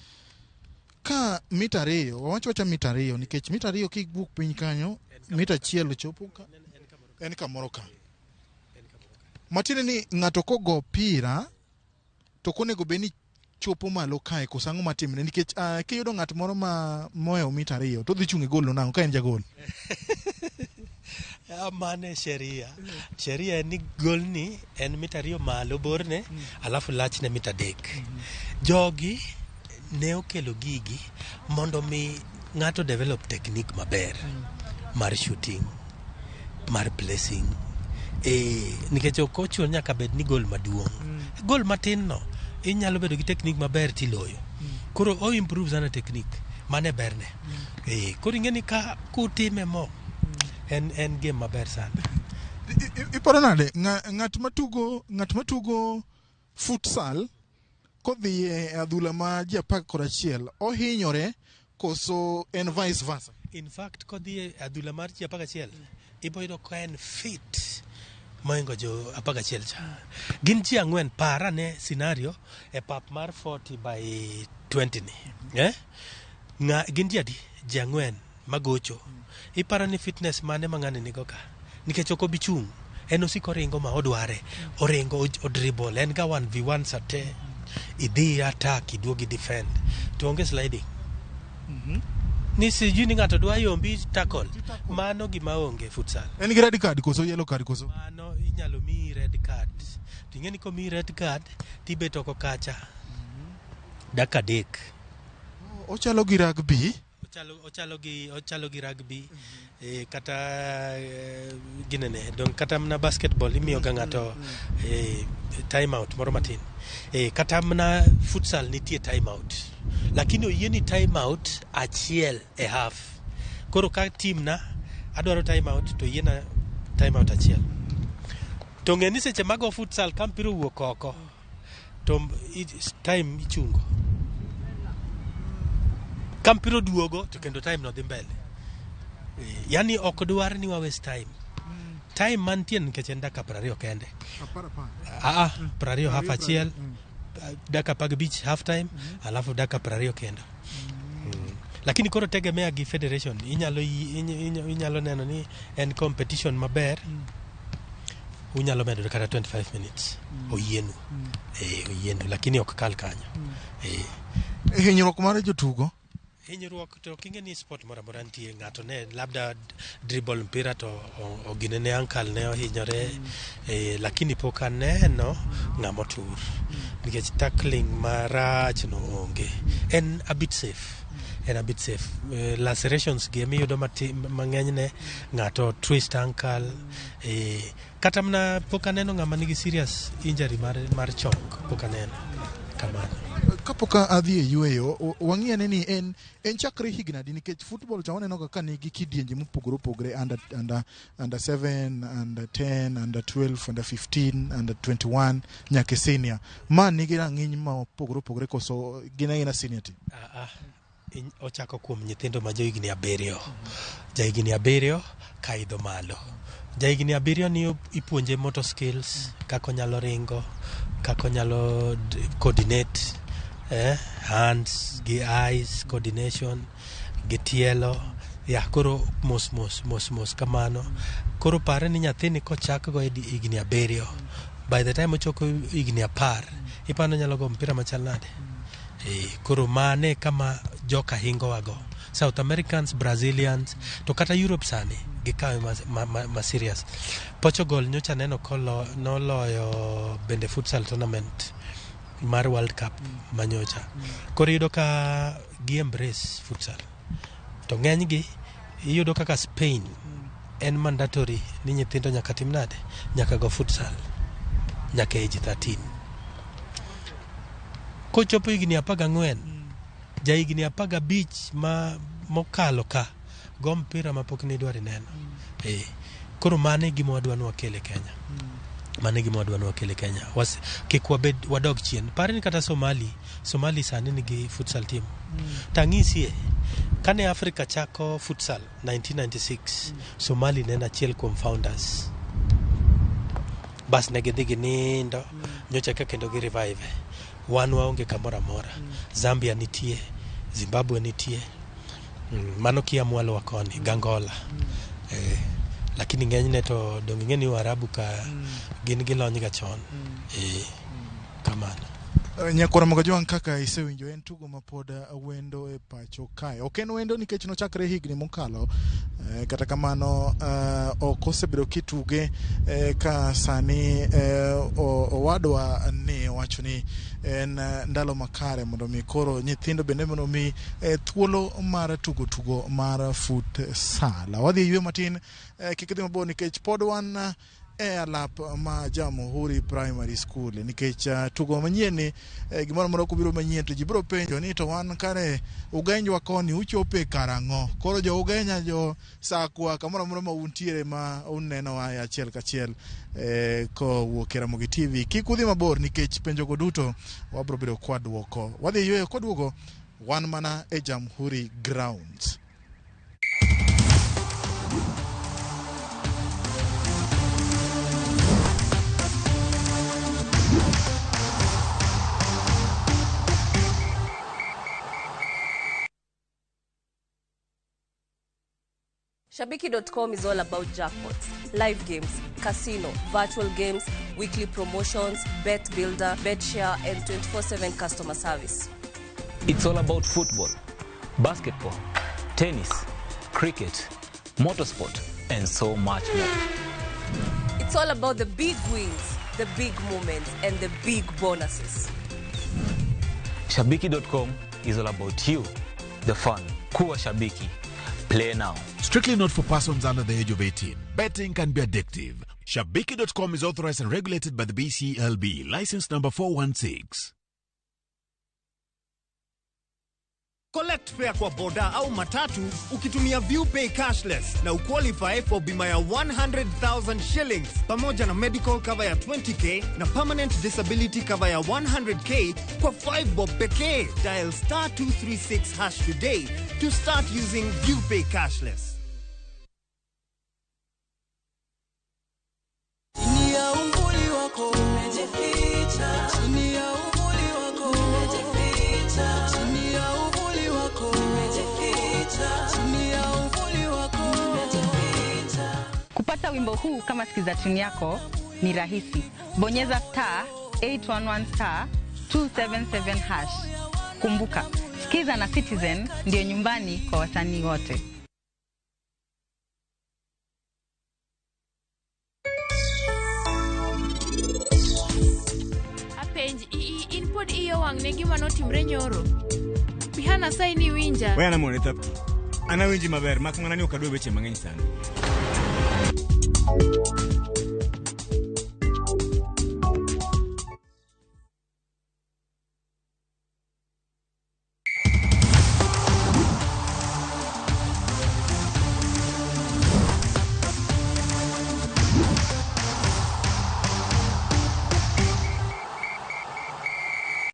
ka mita 2 wawacho mita 2 nikech mita 2 kibuok piny kanyo mita 1 chopo ka en kamoro ka. Matine ni ng'ato kogo pira to konego be ni chopo malo kae kosango matimne nikech kiyudo ng'at moro ma moyo mita 2 to dhi chung' e gol no nango ka en jagol. Mane sheria ni gol ni en mita 2 malo borne, alafu lachne mita 3. Jogi ne okelo gigi mondo mi ng'ato develop technique maber mar shooting, mar placing. Nikech ok ochuno nyaka bed ni gol maduong'. Gol matin no inyalo bedo gi technique maber tiloyo. Koro o improve sana technique mane berne. Koro ingeni ka kutime mo en game maber sana. Iparo nade ng'at matugo futsal kodhi e adhula ma ji 11 ohinyore koso en vice versa? In fact kodhi e adhula mar ji 11 iboyudo ka en fit moingo jo 11 cha. Gin ji 4 parane scenario e pap mar 40 by 20 ni. Gin ji adi? Ji 4 magocho. Iparo ni fitness mane mang'ani nigo ka? Nikech ok obichung'. En osiko ringo ma odware. Oringo odribble. En ga 1v1 sate. Idhi attack, iduogi defend. To onge sliding. ni sijui ni ng'ato dwa yombi tackle. Mano gima onge futsal. En gi red card koso yellow card koso? Mano inyalo mi red card. Ting'eni ko mi red card tibet oko kacha. Daka dek. Ochalo gi rugby? Ochalo gi rugby. Kata ginene don kata mna basketball imiyo ga ng'ato time out moro matin. Kata mna futsal nitie time out. Lakini oyieni time out achiel e half. Koro ka team na adwaro time out to yiena time out achiel. To ng'eni seche mago futsal ka mpira wuok oko to time ichungo. Ka mpira duogo to kendo time no dhi mbele. Yani ok dwar ni wa waste time. Time mantie nikech en dakika 20 kende. 20 half achiel. Dakika pag beach half time alafu dakika 20 kendo. Lakini koro tegemea gi federation inyalo neno ni en competition maber. Unyalo medo kata 25 minutes oyienu. Oyienu lakini ok kal kanyo. Hinyruok mar jotugo? Hinyruok to kinge ni sport mora mora nitie ng'ato ne labda dribble mpira to oginene ankle ne ohinyore lakini pok aneno ng'amo tur nikech tackling marach no onge. En a bit safe. Lacerations gi miyudo mang'eny ne ng'ato twist ankle kata mna pok aneno ng'ama nigi serious injury mar chok pok aneno kamano. Kapoka adhi e yueyo wang'iyane ni en chakre hignadi nikech football cha waneno ka nigi kidienje mopogore opogore under 7, under 10, under 12, under 15, under 21 nyaka senior. Ma nigi rang'iny ma opogore opogore koso gin aina senior team? Ochako kuom nyithindo ma johigni 7. Jahigni 7 ka idho malo. Jahigni 7 ni ipuonje motor skills, kako nyalo ringo, kako nyalo coordinate hands, gi eyes, coordination, gi tielo. Koro mos kamano. Koro pare ni nyathini kochak go higni 7. By the time ochoko higni 10, ipano nyalo go mpira machal nade. Koro mane kama joka hingo wago. South Americans, Brazilians, to kata Europe sani gikawe ma serious. Portugal nyocha neno noloyo bende futsal tournament mar World Cup manyocha. Koro yudo ka gi embrace futsal. To ng'eny gi yudo kaka Spain en mandatory ni nyithindo nyaka tim nade, nyaka go futsal nyaka age 13. Kochopo higni 14, jahigni 15 mokalo ka go mpira mapok ni dwari neno. Koro mane gima wadwa ni wakele Kenya. Mane gima wadwa ni wakele Kenya. Kik wabed wadog chien. Pare ni kata Somali sani nigi futsal team. Tangisie kane Africa chako futsal 1996, Somali ne en achiel kuom founders. Bas ne gidhi ginindo, nyocha ka kendo gi revive. Wan waonge kamoro amora. Zambia nitie, Zimbabwe nitie. Mano kia mwalo wakoni, Gangola. Lakini ng'enyne to donge ng'eni Waarabu ka gin gilony ga chon. Kamano. Nyakora Mogajwang' kaka isewinjo en tugo ma pod wendo e pacho kae. Ok en wendo nikech nochakre higni mokalo, kata kamano ok osebedo kituge ka sani owadwa ni wacho ni en ndalo makare mondo mi koro nyithindo bende mondo mi thuolo mar tugo mar futsal. Wadhi ywe matin kik dhi mabor nikech pod wan alap ma Jamhuri Primary School nikech tugo manyien ni gimoro moro kubiro manyien to jibro penjo ni to wan kare ugenjwa koni uchope karang'o. Koro jo ugenya jo sakwa kamoro moro ma untiere ma uneno wa achiel kachiel ko wuok e Ramogi TV. Kik udhi mabor nikech penjo go duto wabro bedo kwadwoko. Wadhi ywe kodwogo wan mana e Jamhuri Grounds. Shabiki.com is all about jackpots, live games, casino, virtual games, weekly promotions, bet builder, bet share, and 24/7 customer service. It's all about football, basketball, tennis, cricket, motorsport, and so much more. It's all about the big wins, the big moments, and the big bonuses. Shabiki.com is all about you, the fun. Kuwa Shabiki. Play now. Strictly not for persons under the age of 18. Betting can be addictive. Shabiki.com is authorized and regulated by the BCLB. License number 416. Collect fare kwa boda au matatu ukitumia ViewPay cashless na uqualify for bima ya 100,000 shillings pamoja na medical cover ya 20k na permanent disability cover ya 100k kwa 5 bob pekee. Dial *236# today to start using ViewPay cashless. Kupata wimbo huu kama sikiza tune yako ni rahisi. Bonyeza *811 277#. Kumbuka, Skiza na Citizen ndio nyumbani kwa wasanii wote. Apenj input iyo wang negi manotimre nyoro. Bihana sai ni winja. Wewe anamwona tap. Ana winji maber mak ngana ni okadwe beche mang'eny sana.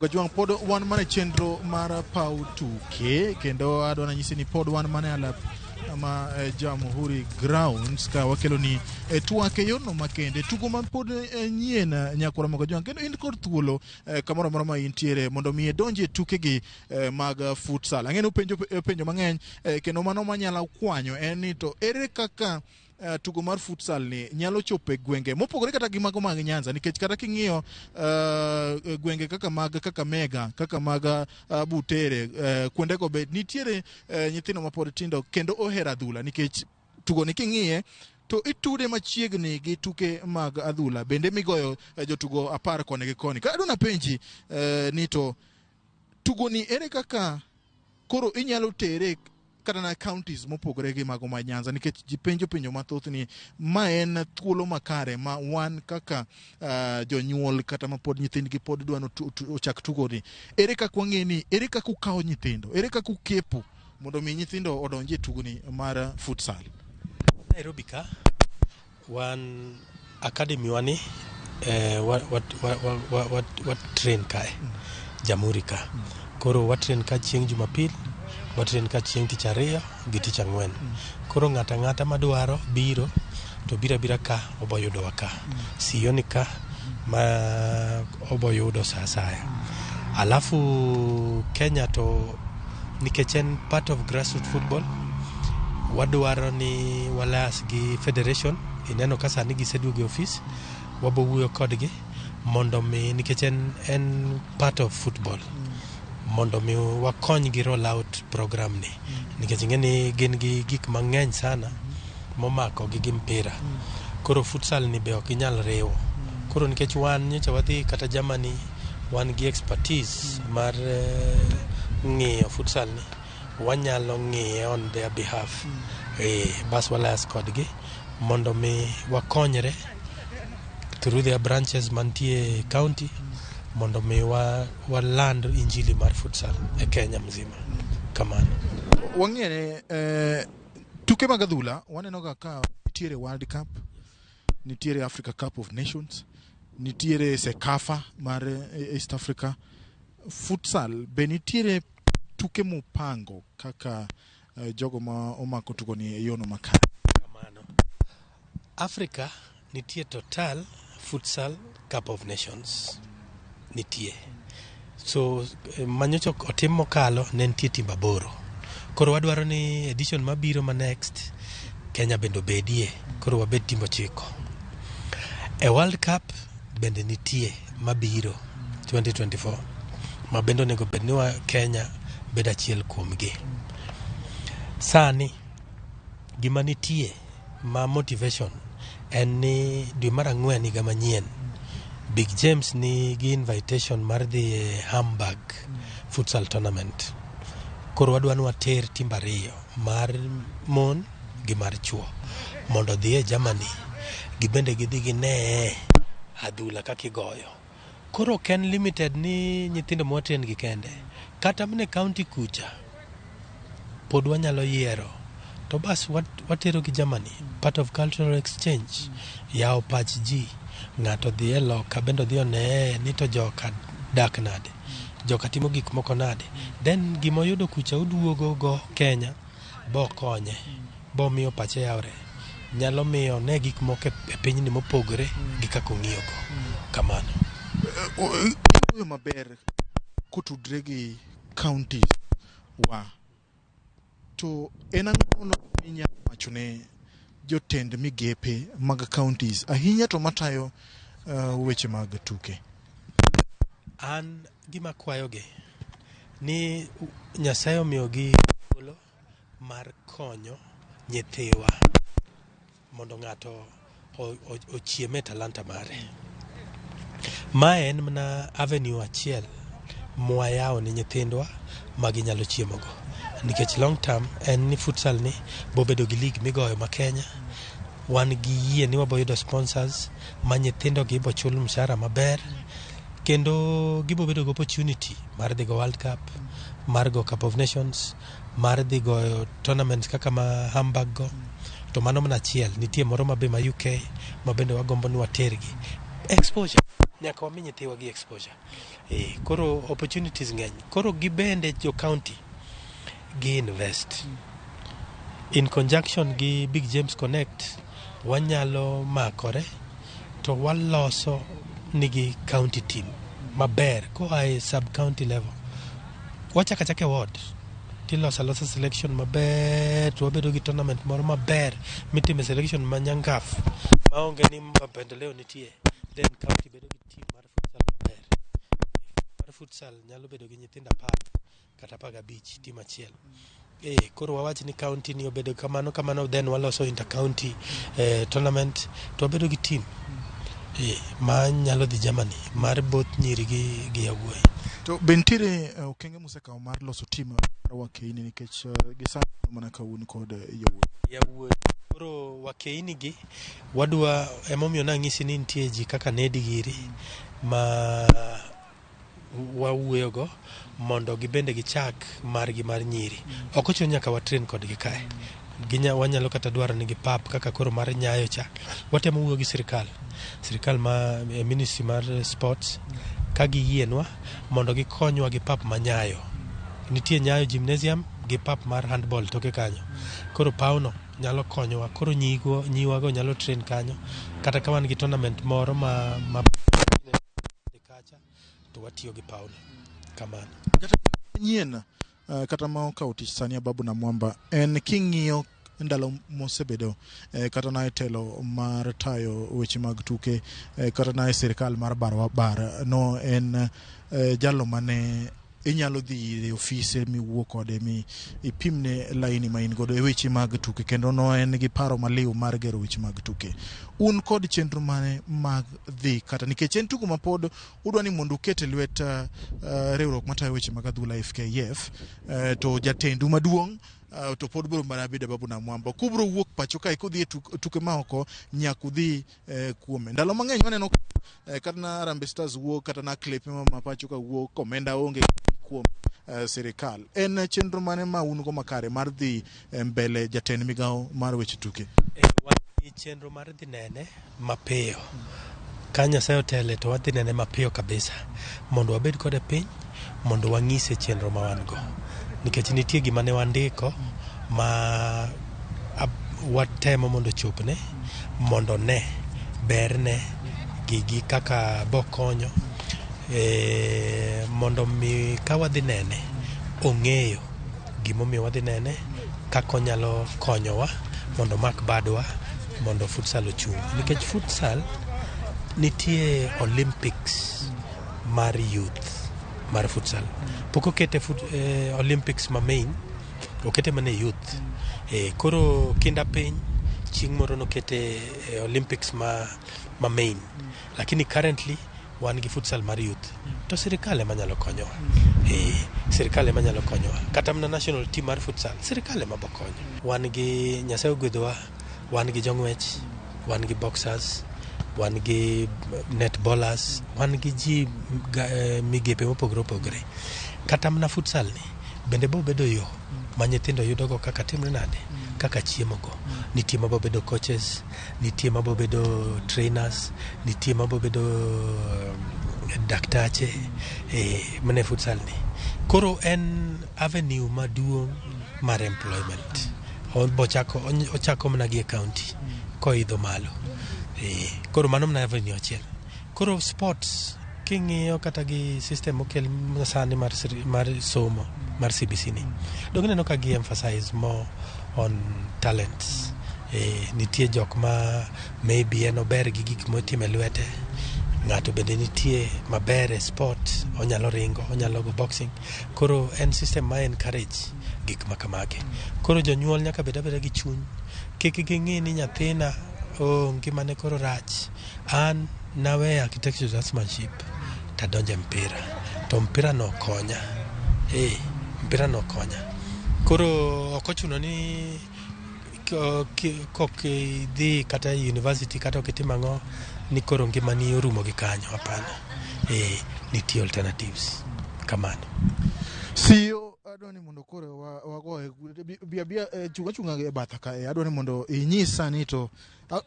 Gajuang pod wan mane chenro mar pau tuke kendo adwana nyisi ni pod wan mane ala ama Jamhuri Grounds ka wakelo ni tuake yono makende tugo man pod nyien nyakora moga Gajuang kendo in kod thuolo kamoro moro ma intiere mondo mi donje tuke gi mag futsal. Ang'eno penjo mang'eny kendo mano manyalo kwanyo en ni to ere kaka tugo mar futsal ni nyalo chope gwenge mopogore kata gi mago mag Nyanza nikech kata king'iyo gwenge kaka mag Mega kaka mag Butere kuonde go be nitiere nyithindo mapod tindo kendo ohera adhula nikech tugo ni king'iye to itude machiegni gi tuke mag adhula bende migoyo jotugo 10 koni gi koni. Ka aduna penji ni to tugo ni ere kaka koro inyalo tere kata na counties mopogore gi mago ma Nyanza nikech jipenjo mathoth ni ma en thuolo makare ma wan kaka jonyuol kata ma pod nyithindgi pod dwano ochak tugo ni ere kaka wang'eni ere kaka ukawo nyithindo ere kaka ukepo mondo mi nyithindo odonje tugo ni mar futsal. Nairobi ka wan academy wani what train ka Jamhuri ka koro what train ka chieng' Jumapil watren ka chieng' tich ariyo gi tich ang'wen. Koro ng'ata madwaro biro to bira ka oboyudo waka. Sioni ka ma oboyudo sasaya. Alafu Kenya to nikech en part of grassroots football wadwaro ni walas gi federation ineno ka sani giseduogo e office wabo wuoyo kodgi mondo mi nikech en part of football mondo mi wakony gi roll out program ni nikech ng'eni gin gi gik mang'eny sana momako gi mpira. Koro futsal ni be ok inyal rewo. Koro nikech wan nyocha wadhi kata Germany wan gi expertise mar ng'iyo futsal ni wanyalo ng'iye on their behalf. Bas walas kodgi mondo mi wakonyre through their branches mantie county mondo mi waland injili mar futsal e Kenya mzima. Kamano. Wang'ene tuke mag adhula waneno ka nitiere World Cup, nitiere Africa Cup of Nations, nitiere Sekafa mar East Africa. Futsal be nitiere tuke mopango kaka jogo ma omako tugo ni yono makare. Kamano. Africa nitie total futsal Cup of Nations. Nitie. So manyocho otim mokalo ne nitie timba boro. Koro wadwaro ni edition mabiro ma next Kenya bendo bedie. Koro wabed timbo chiko. E World Cup bende nitie mabiro 2024. Ma bendo nego bedni wa Kenya beda chiel kuomgi. Sani gima nitie ma motivation en ni dwe mar ang'wen higa manyien Big James ni gi invitation mar dhi Hamburg futsal tournament. Koro wadwa ni water timbe ariyo mar mon gi mar chuo mondo dhi e Germany gibende gidhi gine adhula kaka igoyo. Koro ken limited ni nyithindo moten gi kende kata mne county kucha pod wanyalo yiero to bas watero gi Germany, part of cultural exchange. Yao pach ji ng'ato dhi e loka bendo dhi one ni to joka dak nade, joka timo gik moko nade, then gimoyudo kucha uduogo go Kenya bo konye bo miyo pache yaure, nyalo miyo ne gik moko e pinyni mopogore gi kaka ong'iyo go kamano. Iwuoyo maber kotudre gi counties wa to en ang'o minyalo wacho ne jotend migepe mag counties ahinya to matayo weche mag tuke? An gima kwayogi ni Nyasaye omiyogi thuolo mar konyo nyithiwa mondo ng'ato ochieme talanta mare. Mae en mana avenue achiel mwayawo ni nyithindwa maginyalo chiemogo. Nikech long term en ni futsal ni bobedo gi league migoyo ma Kenya. Wan gi yie ni waboyudo sponsors ma nyithindo gi bochul mshahara maber. Kendo gibobedo gi opportunity mar dhi go World Cup, mar go Cup of Nations, mar dhi go tournaments kaka ma Hamburg go. To mano mana achiel, nitie moro mabe ma UK mabende wagombo ni watergi. Exposure. Nyaka wami nyithiwa gi exposure. Koro opportunities ng'eny. Koro gibende jo county gi invest. In conjunction gi Big James Connect, wanyalo makore to waloso nigi county team maber ko ai sub county level. Wachaka ward tilosa selection maber to wabedo gi tournament moro maber mitime selection manyangaf maonge ni mapendeleo nitie. Then county bedo gi team mar futsal maber. Mar futsal nyalo bedo gi nyithinda 10 kata 15 team achiel. Koro wawach ni county ni obedo kamano then waloso inter county tournament to wabedo gi team ma nyalo dhi Germany mar both nyiri gi yawuoyi. To bentire okenge musekawo mar loso team wakeini nikech gisano mana kawuon kod yawuoyi. Koro wakeini gi wadwa emomiyo nang'isi ni nitie ji kaka Nedi giri ma wawuoyogo mondo gibende gichak margi mar nyiri. Ok ochuno nyaka watrain kodgi kae. Wanyalo kata dwaro nigi pap kaka koro mar Nyayo cha. Watemo wuoyo gi sirikal ma ministry mar sports ka giyienwa mondo gikonywa gi pap ma Nyayo. Nitie Nyayo gymnasium gi pap mar handball toke kanyo. Koro pauno nyalo konyowa. Koro nyiwago nyalo train kanyo. Kata ka wan gi tournament moro ma kacha to watiyo gi pauno kamano. Nyien kata ma okawo tich sani Babu na Mwamba en king'iyo ndalo mosebedo kata na telo mar tayo weche mag tuke kata na sirikal mar bar no en jalo mane inyalo dhi e ofise miwuok kode mi ipimne laini ma in godo e weche mag tuke kendo no en gi paro maliw mar gero weche mag tuke. Un kod chenro mane mag dhi kata nikech en tugo mapod udwa ni mondo ukete lwet riwruok matayo weche mag adhula FKF to jatendu maduong' to pod bro mana bedo Babu na Mwamba kubro wuok pacho kai kodhi e tuke ma oko nyaku dhi kuome. Ndalo mang'eny waneno kata na Harambee Stars wuok kata na Klepe ma pacho ka wuok komenda onge kuom sirikal. En chenro mane ma un go makare mar dhi mbele jatend migawo mar weche tuke? Wan chenro mar dhi nene mapiyo. Ka Nyasaye otele to wadhi nene mapiyo kabisa mondo wabed kode piny mondo wang'ise chenro ma wan go. Nikech nitie gima ne wandiko ma watemo mondo chopne mondo ne berne gigi kaka bokonyo mondo mi ka wadhi nene ong'eyo gimomiyo wadhi nene kako nyalo konyowa mondo mak badwa mondo futsal ochung. Nikech futsal nitie Olympics mar youth mar futsal. Poko kete Olympics ma main okete mana youth. Koro kinda piny chieng' moro nokete Olympics ma main. Lakini currently wan gi futsal mar youth. To sirikal ema nyalo konyowa. Sirikal ema nyalo konyowa. Kata mana national team mar futsal, sirikal ema bo konyo. Wan gi Nyasaye ogwedhowa, wan gi jong'wech, wan gi boxers, wan gi netballers, wan gi ji migepe mopogore opogore. Kata mana futsal ni bende bo bedo yo ma nyithindo yudogo kaka timre nade, kaka chiemogo. Nitie mabo bedo coaches, nitie mabo bedo trainers, nitie mabo bedo daktache, mane futsal ni. Koro en avenue maduong' mar employment. Ochako mana gi county koidho malo. Koro mano mana avenue achiel. Koro sports king'iyo kata gi system okel sani mar somo mar CBC ni, dog neno ka gi emphasize more on talents. Nitie jok ma maybe en ober gi gik motime lwete, ng'ato bende nitie maber e sport, onyalo ringo, onyalo go boxing. Koro en system ma encourage gik makamage. Koro jonyuol nyaka beda gi chuny, kik ging'i ni nyathina ngimane koro rach, an nawe architecture draftsmanship tadonje mpira, to mpira no konya. Mpira no konya. Koro okochuno ni kok dhi kata university kata okitimango ni koro ngimani orumo gi kanyo, hapana. Nitie alternatives kamano. Sio adwani mondo koro wagoe bia chunga e batha ka. Adwani mondo inyisa ni to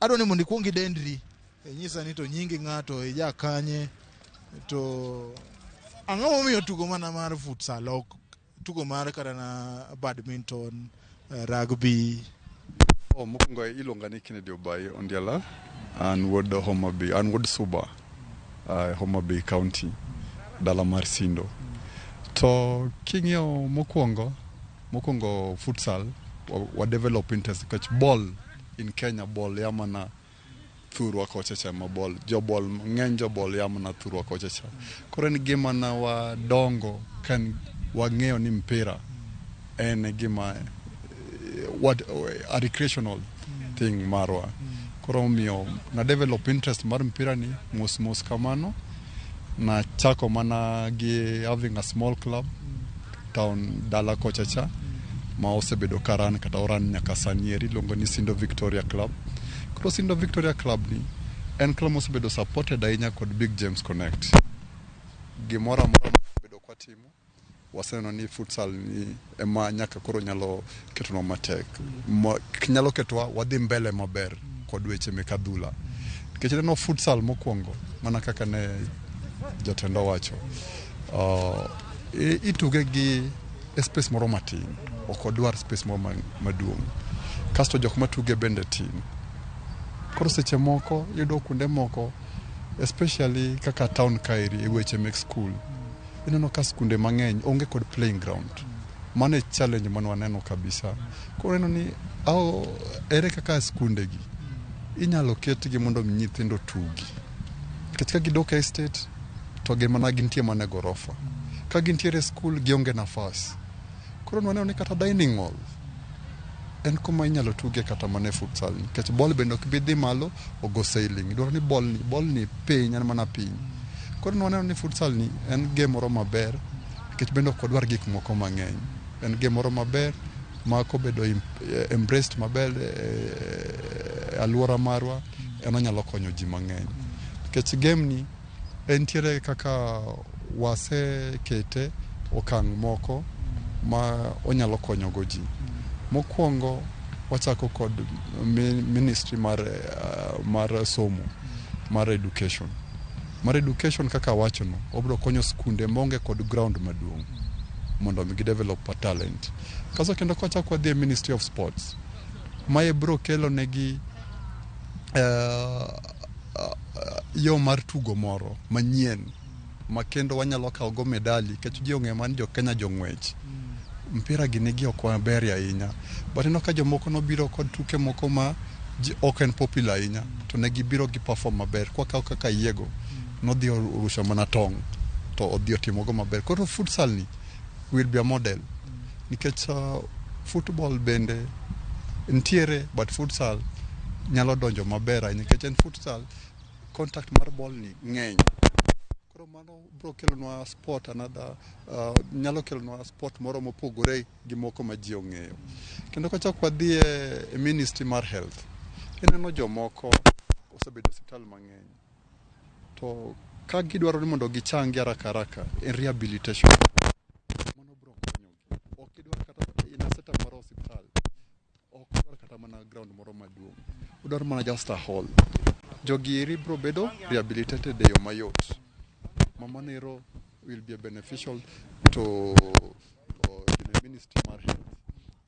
adwani mondo ikuongi dendri, inyisa ni to nyingi ng'ato ija kanye, to ang'o momiyo tugo mana mar futsal ok tugo mar kata na badminton, rugby? Mokwongo iluonga ni Kennedy Obaye Ondiala, an wuod Homa Bay, an wuod Suba, Homa Bay County, dala mar Sindo. To king'iyo mokwongo futsal wa develop interest kach ball in Kenya, ball yamana thurwa kochacha ma ball ng'eny joball yamana thurwa kochacha. Koro en gima na wadongo kan wang'eyo ni mpira en gima a recreational thing marwa. Koro omiyo na develop interest mar mpira ni mos kamano. Na chako mana gi having a small club town dala kochacha ma osebedo karan kata oran nyaka sanieri, longo ni Sindo Victoria Club. Koro Sindo Victoria Club ni en club mosebedo supported ahinya kod Big James Connect. Gimora bedo kwa timu waseno ni futsal ni ema nyaka koro nyalo ketonwa matek, nyalo ketwa wadhi mbele maber kod weche mekadhula. Nikech no futsal mokwongo mana kaka ne jatendo wacho, ituge gi space moro matin, ok odwar space moro maduong'. Kasto jok matuge bende tin. Koro seche moko yudo kunde moko, especially kaka town kairi e weche mek school, ineno ka skunde mang'eny onge kod playing ground. Mano e challenge mano waneno kabisa. Koro neno ni ere kaka skunde gi inyalo ketgi mondo nyithindo tugi. Katika gidok estate to gimana gintie mana gorofa. Ka gintiere school gionge nafas. Koro waneno ni kata dining hall en kuma inyalo tuge kata mane futsal. Nikech ball bende ok bidhi malo ogo sailing. Dwaro ni ball ni piny, en mana piny. Koro waneno ni futsal ni en game moro maber, nikech bende ok odwar gik moko mang'eny. En game moro maber ma kobedo embraced maber aluora marwa, en onyalo konyo ji mang'eny. Nikech game ni entiere kaka wase kete okang' moko ma onyalo konyo go ji. Mokwongo wachako kod ministry mar somo, mar education. Mar education kaka wachono, obro konyo skunde monge kod ground maduong' mondo mi develop talent. Kaso kendo kwachako dhi Ministry of Sports, mae bro kelo negi yo mar tugo moro manyien ma kendo wanyalo kawo go medali, kech ji ong'e man jo Kenya jong'wech. Mpira gi negi ok maber ahinya, but eno ka jomoko nobiro kod tuke moko ma ok en popular ahinya, to negi biro gi perform maber. Kwa kaka Yego nodhi orusha mana tong' to odhi otimo go maber. Koro futsal ni will be a model, nikech football bende ntiere but futsal nyalo donjo maber ahinya nikech en futsal contact mar ball ni ng'eny. Koro mano bro kelonwa sport another nyalo kelonwa sport moro mopogore gi moko ma ji ong'eyo. Kendo kachak wadhi e ministry mar health, ineno jomoko osebedo hospital mang'eny to ka gidwaro ni mondo gichangi haraka en rehabilitation. Mano bro konyogi. Ok idwar kata ina setup mar hospital, ok idwar kata mana ground moro maduong', udwar mana just a hall. Jogi eri bro bedo rehabilitated e yo mayot. Mamanero will be beneficial to the ministry mar health.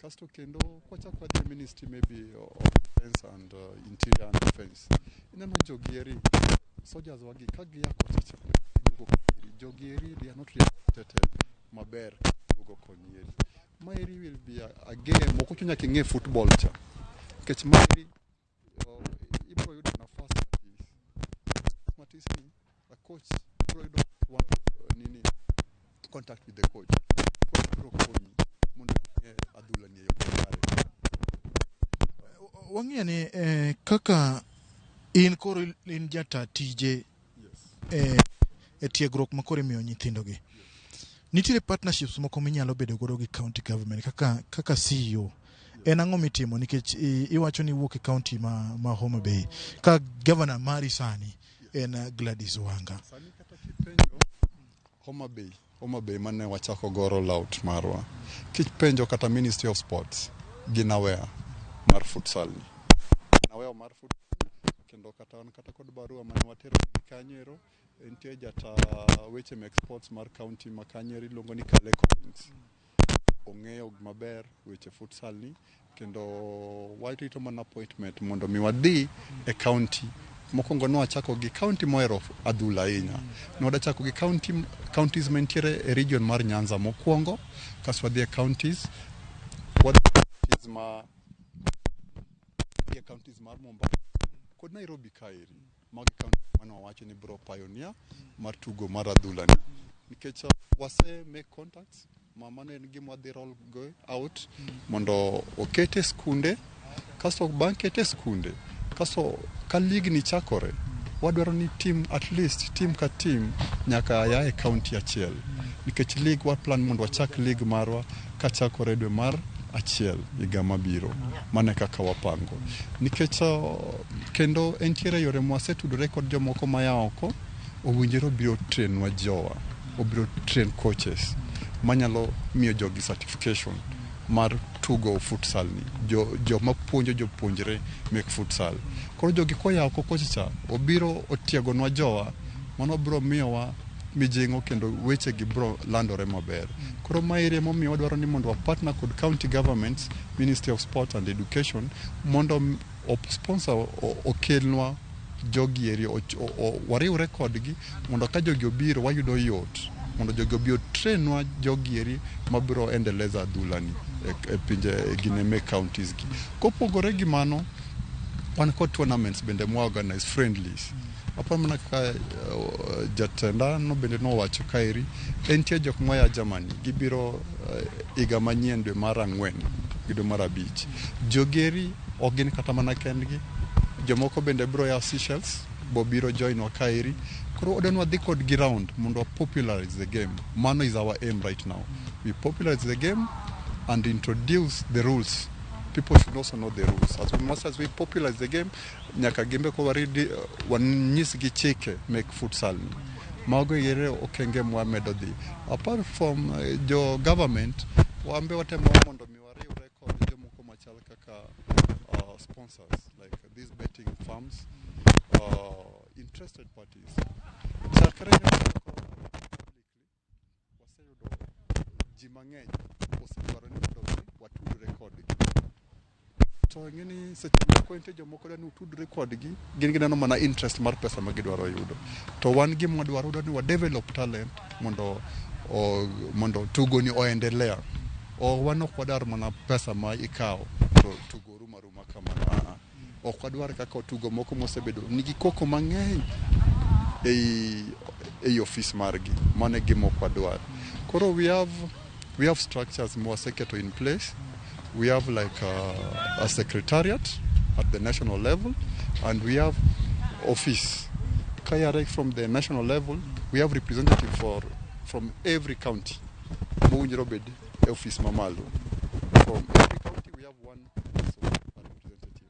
Kasto kendo kwachak wadhi ministry maybe of defense and interior and defense, ineno jogi eri soldiers wagi kagi yako chicha jogi eri they are not rehabilitated maber dugo konyeri. Maeri will be a game mokucho nyaka ing'e football cha kech maeri ibro yudo nafas matis ni a coach bro yudo nini contact with the coach bro konyi mondo adhula ni yo kare. Wang'e ni kaka in koro in jata tije e tiegruok ma koro imiyo nyithindo gi. Nitiere partnerships moko minyalo bedo godo gi county government kaka CEO. En ang'o mitimo nikech iwacho ni wuok e county ma Homa Bay ka governor mari sani en Gladys Wanga. Sani kata kipenjo Homa Bay mane wachako goro laut marwa. Kipenjo kata Ministry of Sports gin aware mar futsal ni. Aware mar futsal kendo kata kod barua mane watero gi kanyero entie jata weche mek sports mar county ma kanyeri luongo ni Kale Collins. Ong'eyo maber weche futsal ni kendo warito mana appointment mondo mi wadhi e county. Mokwongo nwachako gi county moero adhula ahinya. Nwachako gi counties mentiere e region mar Nyanza mokwongo, kaso wadhi e counties mar Mombasa kod Nairobi kaeri. Magi county mano wacho ni bro pioneer mar tugo mar adhula ni. Nikech wase make contacts mano en gima wadhi roll go out mondo okete skunde, kaso bang' kete skunde, kaso ka league ni chakore wadwaro ni team at least team ka team nyaka ya e county achiel. Nikech league wa plan mondo wachak league marwa ka chakore dwe mar achiel higa mabiro. Mane kaka wapango. Nikech kendo entiere yore mwasetudore kod jomoko maya oko, owinjore obiro train wa jowa, obiro train coaches manyalo miyo jogi certification mar tugo futsal ni. Joma puonjo jopuonjre mek futsal. Koro jogi koya oko kocha obiro otiegonwa jowa, mano biro miyowa mijingo kendo weche gi bro landore maber. Koro maere momiyo wadwaro ni mondo wa partner kod county governments, Ministry of Sport and Education mondo sponsor okelnwa jogi eri wariwre kodgi mondo ka jogi obiro wayudo yot mondo jogi obiro trainwa jogi eri mabiro endeleza adhula ni e pinje gine me counties gi. Kopogore gi mano wan kod tournaments bende mwa organize friendlies. Apa mana ka jatenda no bende no wacho kaeri entie jok moya Germany gibiro higa manyien dwe mar 4 gi dwe mar 5. Jogeri ogin kata mana kendgi, jomoko bende bro ya Seychelles bo biro join wa kaeri. Koro odenwa dhi kod ground mondo popularize the game. Mano is our aim right now. We popularize the game and introduce the rules. People should also know the rules. As we popularize the game, nyaka gimbe ko waridi wanyis gi chike make futsal. Mago yere okenge mwamedo dhi. Apart from jo government, wambe watemo mondo mi wariwre kod jomoko machal kaka sponsors like these betting firms, interested parties. Chakre waseyudo ji mang'eny osedwaro ni mondo watudre kodgi. To ng'eni seche moko nitie jomoko dwani utudre kodgi, gin gineno mana interest mar pesa ma gidwaro yudo. To wan gima wadwaro ni wa develop talent mondo tugo ni oendelea. Wan ok wadwar mana pesa ma ikawo to tugo ruma kamano. Ok wadwar kaka tugo moko mosebedo nigi koko mang'eny ei office margi. Mane gima ok wadwar. Koro we have structures mwaseketo in place we have like a secretariat at the national level, and we have office. Kayarek from the national level, we have representative from every county. Office Mamalo. From every county, we have one representative.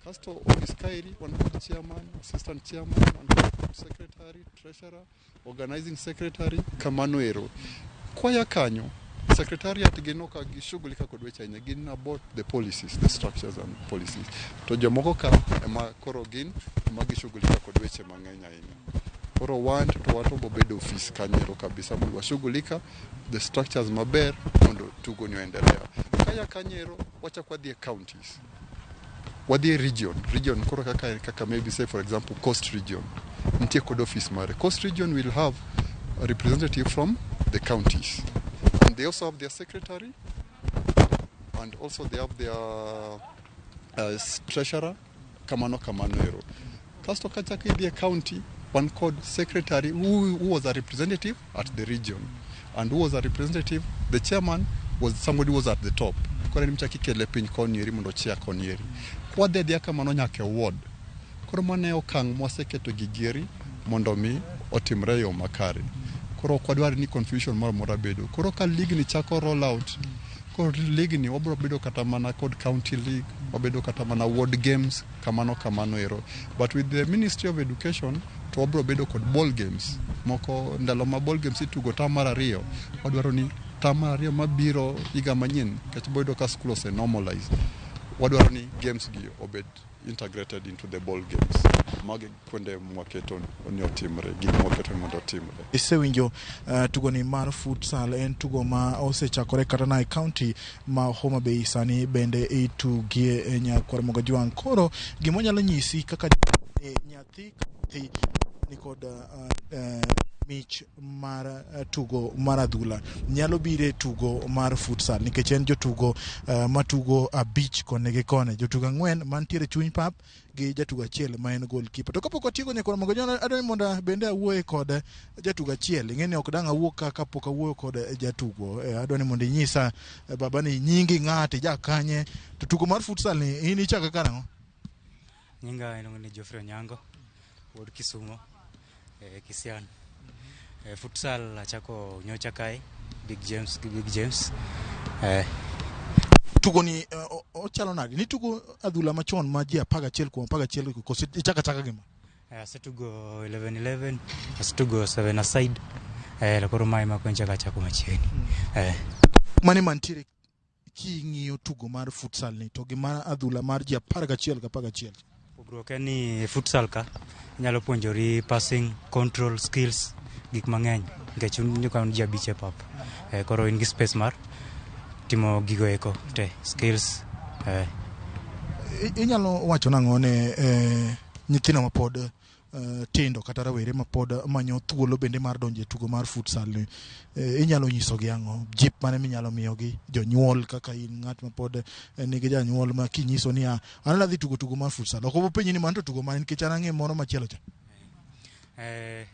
Casto office Kairi, one chairman, assistant chairman, one secretary, treasurer, organizing secretary, Kamanuero. Kwaya kanyo, secretariat ginoka gishughulika kodwecha nyingine about the policies, the structures and policies. To jomoko ka ema koro gin magishughulika kodweche mang'eny ahinya. Koro want to bobedo office kanyero kabisa mondo washughulika the structures maber mondo tugo nyoendelea. Kaya kanyero wacha kwa the counties. Wadhi region koro kaka maybe say for example Coast region. Ntie kod office mare. Coast region will have a representative from the counties. And they also have their secretary, and also they have their treasurer, Kamanoero. Casto Kachaki, their county, one called secretary, who was a representative at the region, and who was a representative, the chairman was somebody who was at the top. Kore nimchaki kele piny konieri mondo chia konieri. Kwa de dia kamano nyake ward. Koro mane okang mwaseketo gigieri mondo mi otimre yo makare. Koro kwadwari ni confusion moro bedo. Koro ka league ni chako roll out. Koro league ni wabro bedo kata mana kod county league, wabedo kata mana ward games kamano ero. But with the Ministry of Education to wabro bedo kod ball games. Moko ndalo ma ball games itugo tamara rio. Wadwaro ni tamara rio mabiro iga manyien kach bodo ka school ose normalize. Wadwaro ni games gi obed integrated into the ball games. Mage kwende mwaketon onyo timre, gik mwaketon mondo timre. Isewinjo tugo ni mar futsal en tugo ma osechakore kata na county ma Homa Bay sani bende itugie nyakwar Mogajwang. Koro gimonyalo nyisi kaka nyathi ni kod mich mar tugo mar adhula nyalo bire tugo mar futsal nikech en jotugo matugo abich kone gi kone, jotugo 4 mantiere chuny pap gi jatugo achiel ma en goalkeeper. To kapok otigo nyakoro Mogajwang adwani mondo bende awuoye kod jatugo achiel. Ing'eni ok dang' awuo kapok awuoyo kod jatugo. Adwani mondo inyisa baba ni nyingi ng'ati jakanye to tugo mar futsal ni in ichaka karang'o? Nyinga en ng'ani Jofre Nyango wod Kisumo Kisian. Futsal achako nyocha kae Big James. Tugo ni ochalo nadi? Ni tugo adhula machon ma ji 11 kuom 11 koso ichaka gima? Asetugo 11, asetugo 7 aside. Lakoro mai ma kwencha chako machiegni. Mane mantiere king'iyo tugo mar futsal ni to gima adhula mar ji 11 ka 11. Pogruok en ni futsal ka inyalo puonjori passing, control, skills, gik mang'eny nikech un ji abich e pap. Koro in gi space mar timo gigo eko te skills. Inyalo wacho nang'o ne nyithindo mapod tindo kata rawere mapod manyo thuolo bende mar donje tugo mar futsal ni, inyalo nyiso gi ang'o? Jip mane minyalo miyo gi jonyuol kaka in ng'at mapod nigi janyuol ma kinyiso ni an adhi tugo mar futsal ok openji ni man to tugo mane nikech an ang'e moro machielo cha?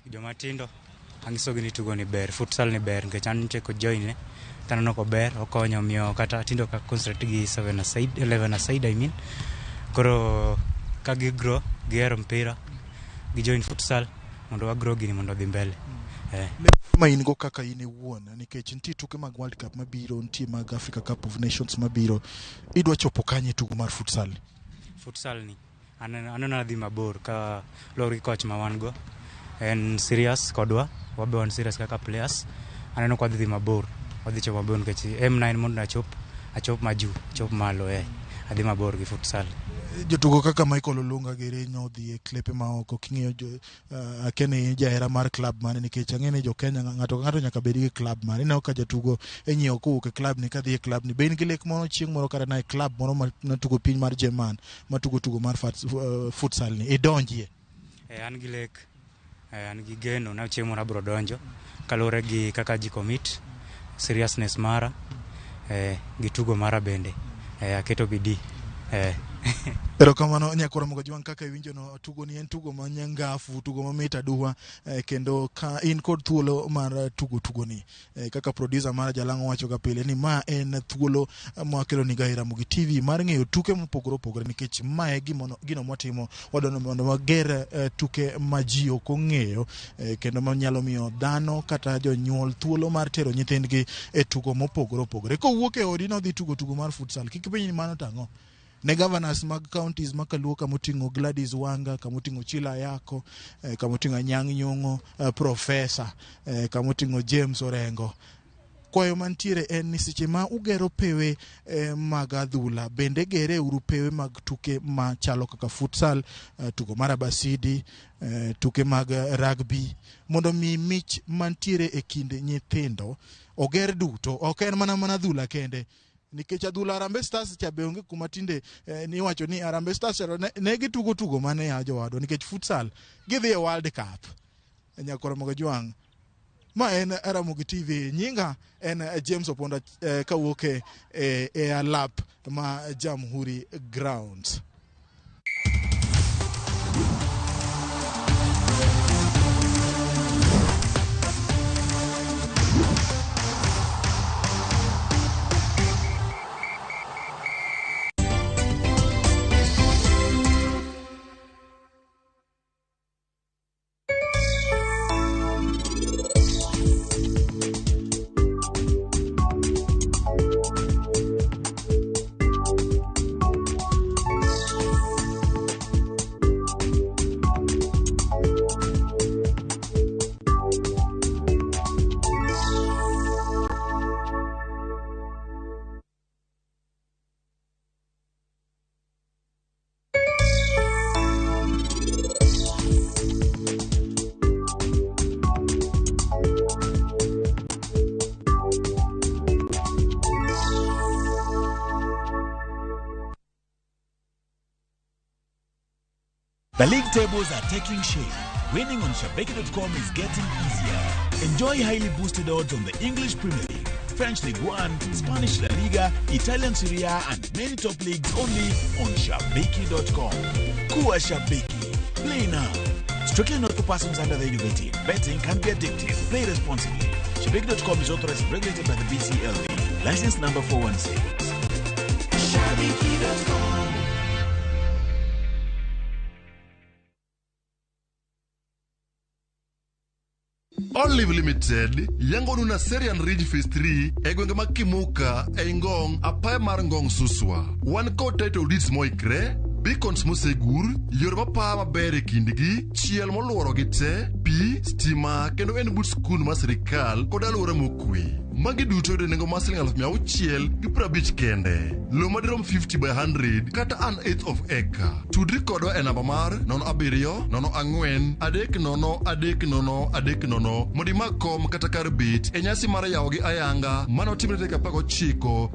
Joma tindo angiso gi ni tugo ni ber, futsal ni ber nikech an nitie kod join ne taneno ko ber okonyo miyo kata tindo ka concentrate gi 7 aside 11 aside I mean. Koro ka gi grow gihero mpira gi join futsal mondo wa grow gini mondo dhi mbele. Ma in go kaka in ewuon nikech nitie tuke mag World Cup mabiro, nitie mag Africa Cup of Nations mabiro, idwa chopo kanye tugo mar futsal? Futsal ni anena dhi mabor ka lori coach ma wan go en serious kodwa, wabe wan serious kaka players. Aneno kwa dhi mabor, wadhi chopo mabor nikech M9 mondo achop maju, chop malo adhi mabor gi futsal. Jotugo kaka Michael Olunga Gerenyo dhi e klepe ma oko king'iyo akene jahera mar club mane nikech ang'ene jo Kenya ng'ato nyaka bed gi club mane. Ineno ka jatugo enyiewo kowuok e club ni kadhi e club ni. Be in gi lek moro chieng' moro kata na e club moro matugo piny mar Jerman matugo tugo mar futsal ni idonjie? An gi lek, an gi geno na chieng' moro abro donjo kalure gi kaka ji commit seriousness mara gi tugo mara bende aketo bidii Erokamano nyakora moga jwang kaka iwinjo no tugo ni en tugo manyangafu tugo mamit aduwa kendo ka in kod thuolo mar tugo ni kaka producer mar Jalango wacho ga pile ni ma en thuolo mwakelo ni gaira Ramogi TV mar ng'eyo tuke mopogore nikech ma e gino mwatimo wadono mondo wager tuke ma ji ok ong'eyo kendo manyalo miyo dhano kata jonyuol thuolo mar tero nyithindgi e tugo mopogore kowuok e odi no dhi tugo mar futsal kik piny ni mano tang'o ne governors mag counties makaluo kamoting'o Gladys Wanga, kamoting'o Chila Yako, kamoting'o Anyang' Nyong'o, Professor, kamoting'o James Orengo. Kwayo mantiere en ni seche ma ugero pewe mag adhula bende gere uru pewe mag tuke machalo kaka futsal, tugo mar abasidi, tuke mag rugby mondo mi mich mantiere e kind nyithindo oger duto ok en mana adhula kende. Nikech adhula Harambee Stars cha beonge kuma tinde ni wacho ni Harambee Stars ne gitugo mane ya jowadwa nikech futsal gidhi e World Cup. Nyakora moga jwang ma en Ramogi TV nyinga en James Oponda kawuok e alap ma Jamhuri Grounds. The league tables are taking shape. Winning on Shabeki.com is getting easier. Enjoy highly boosted odds on the English Premier League, French Ligue 1, Spanish La Liga, Italian Serie A, and many top leagues only on Shabeki.com. Kuwa Shabeki. Play now. Strictly not for persons under the age of 18. Betting can be addictive. Play responsibly. Shabeki.com is authorized and regulated by the BCLB. License number 416. Shabeki.com. Olive Limited yango nuna Serian Ridge Phase 3 egwenge makimuka Ngong apaya mar Ngong Suswa. One code title deeds moikre beacons mosegur yor mapa maber e kindgi chiel moluoro gi te pi stima kendo en but skul ma sirikal kod alwora mokwe. Magi duto de nengo masling 650 kende. Lo madirom 50 by 100 kata an 1/8 of acre. Tudri kodwa e namba mar 0704-300-300 modi makom kata kar bit e nyasi mar yawo gi ayanga manotimre 19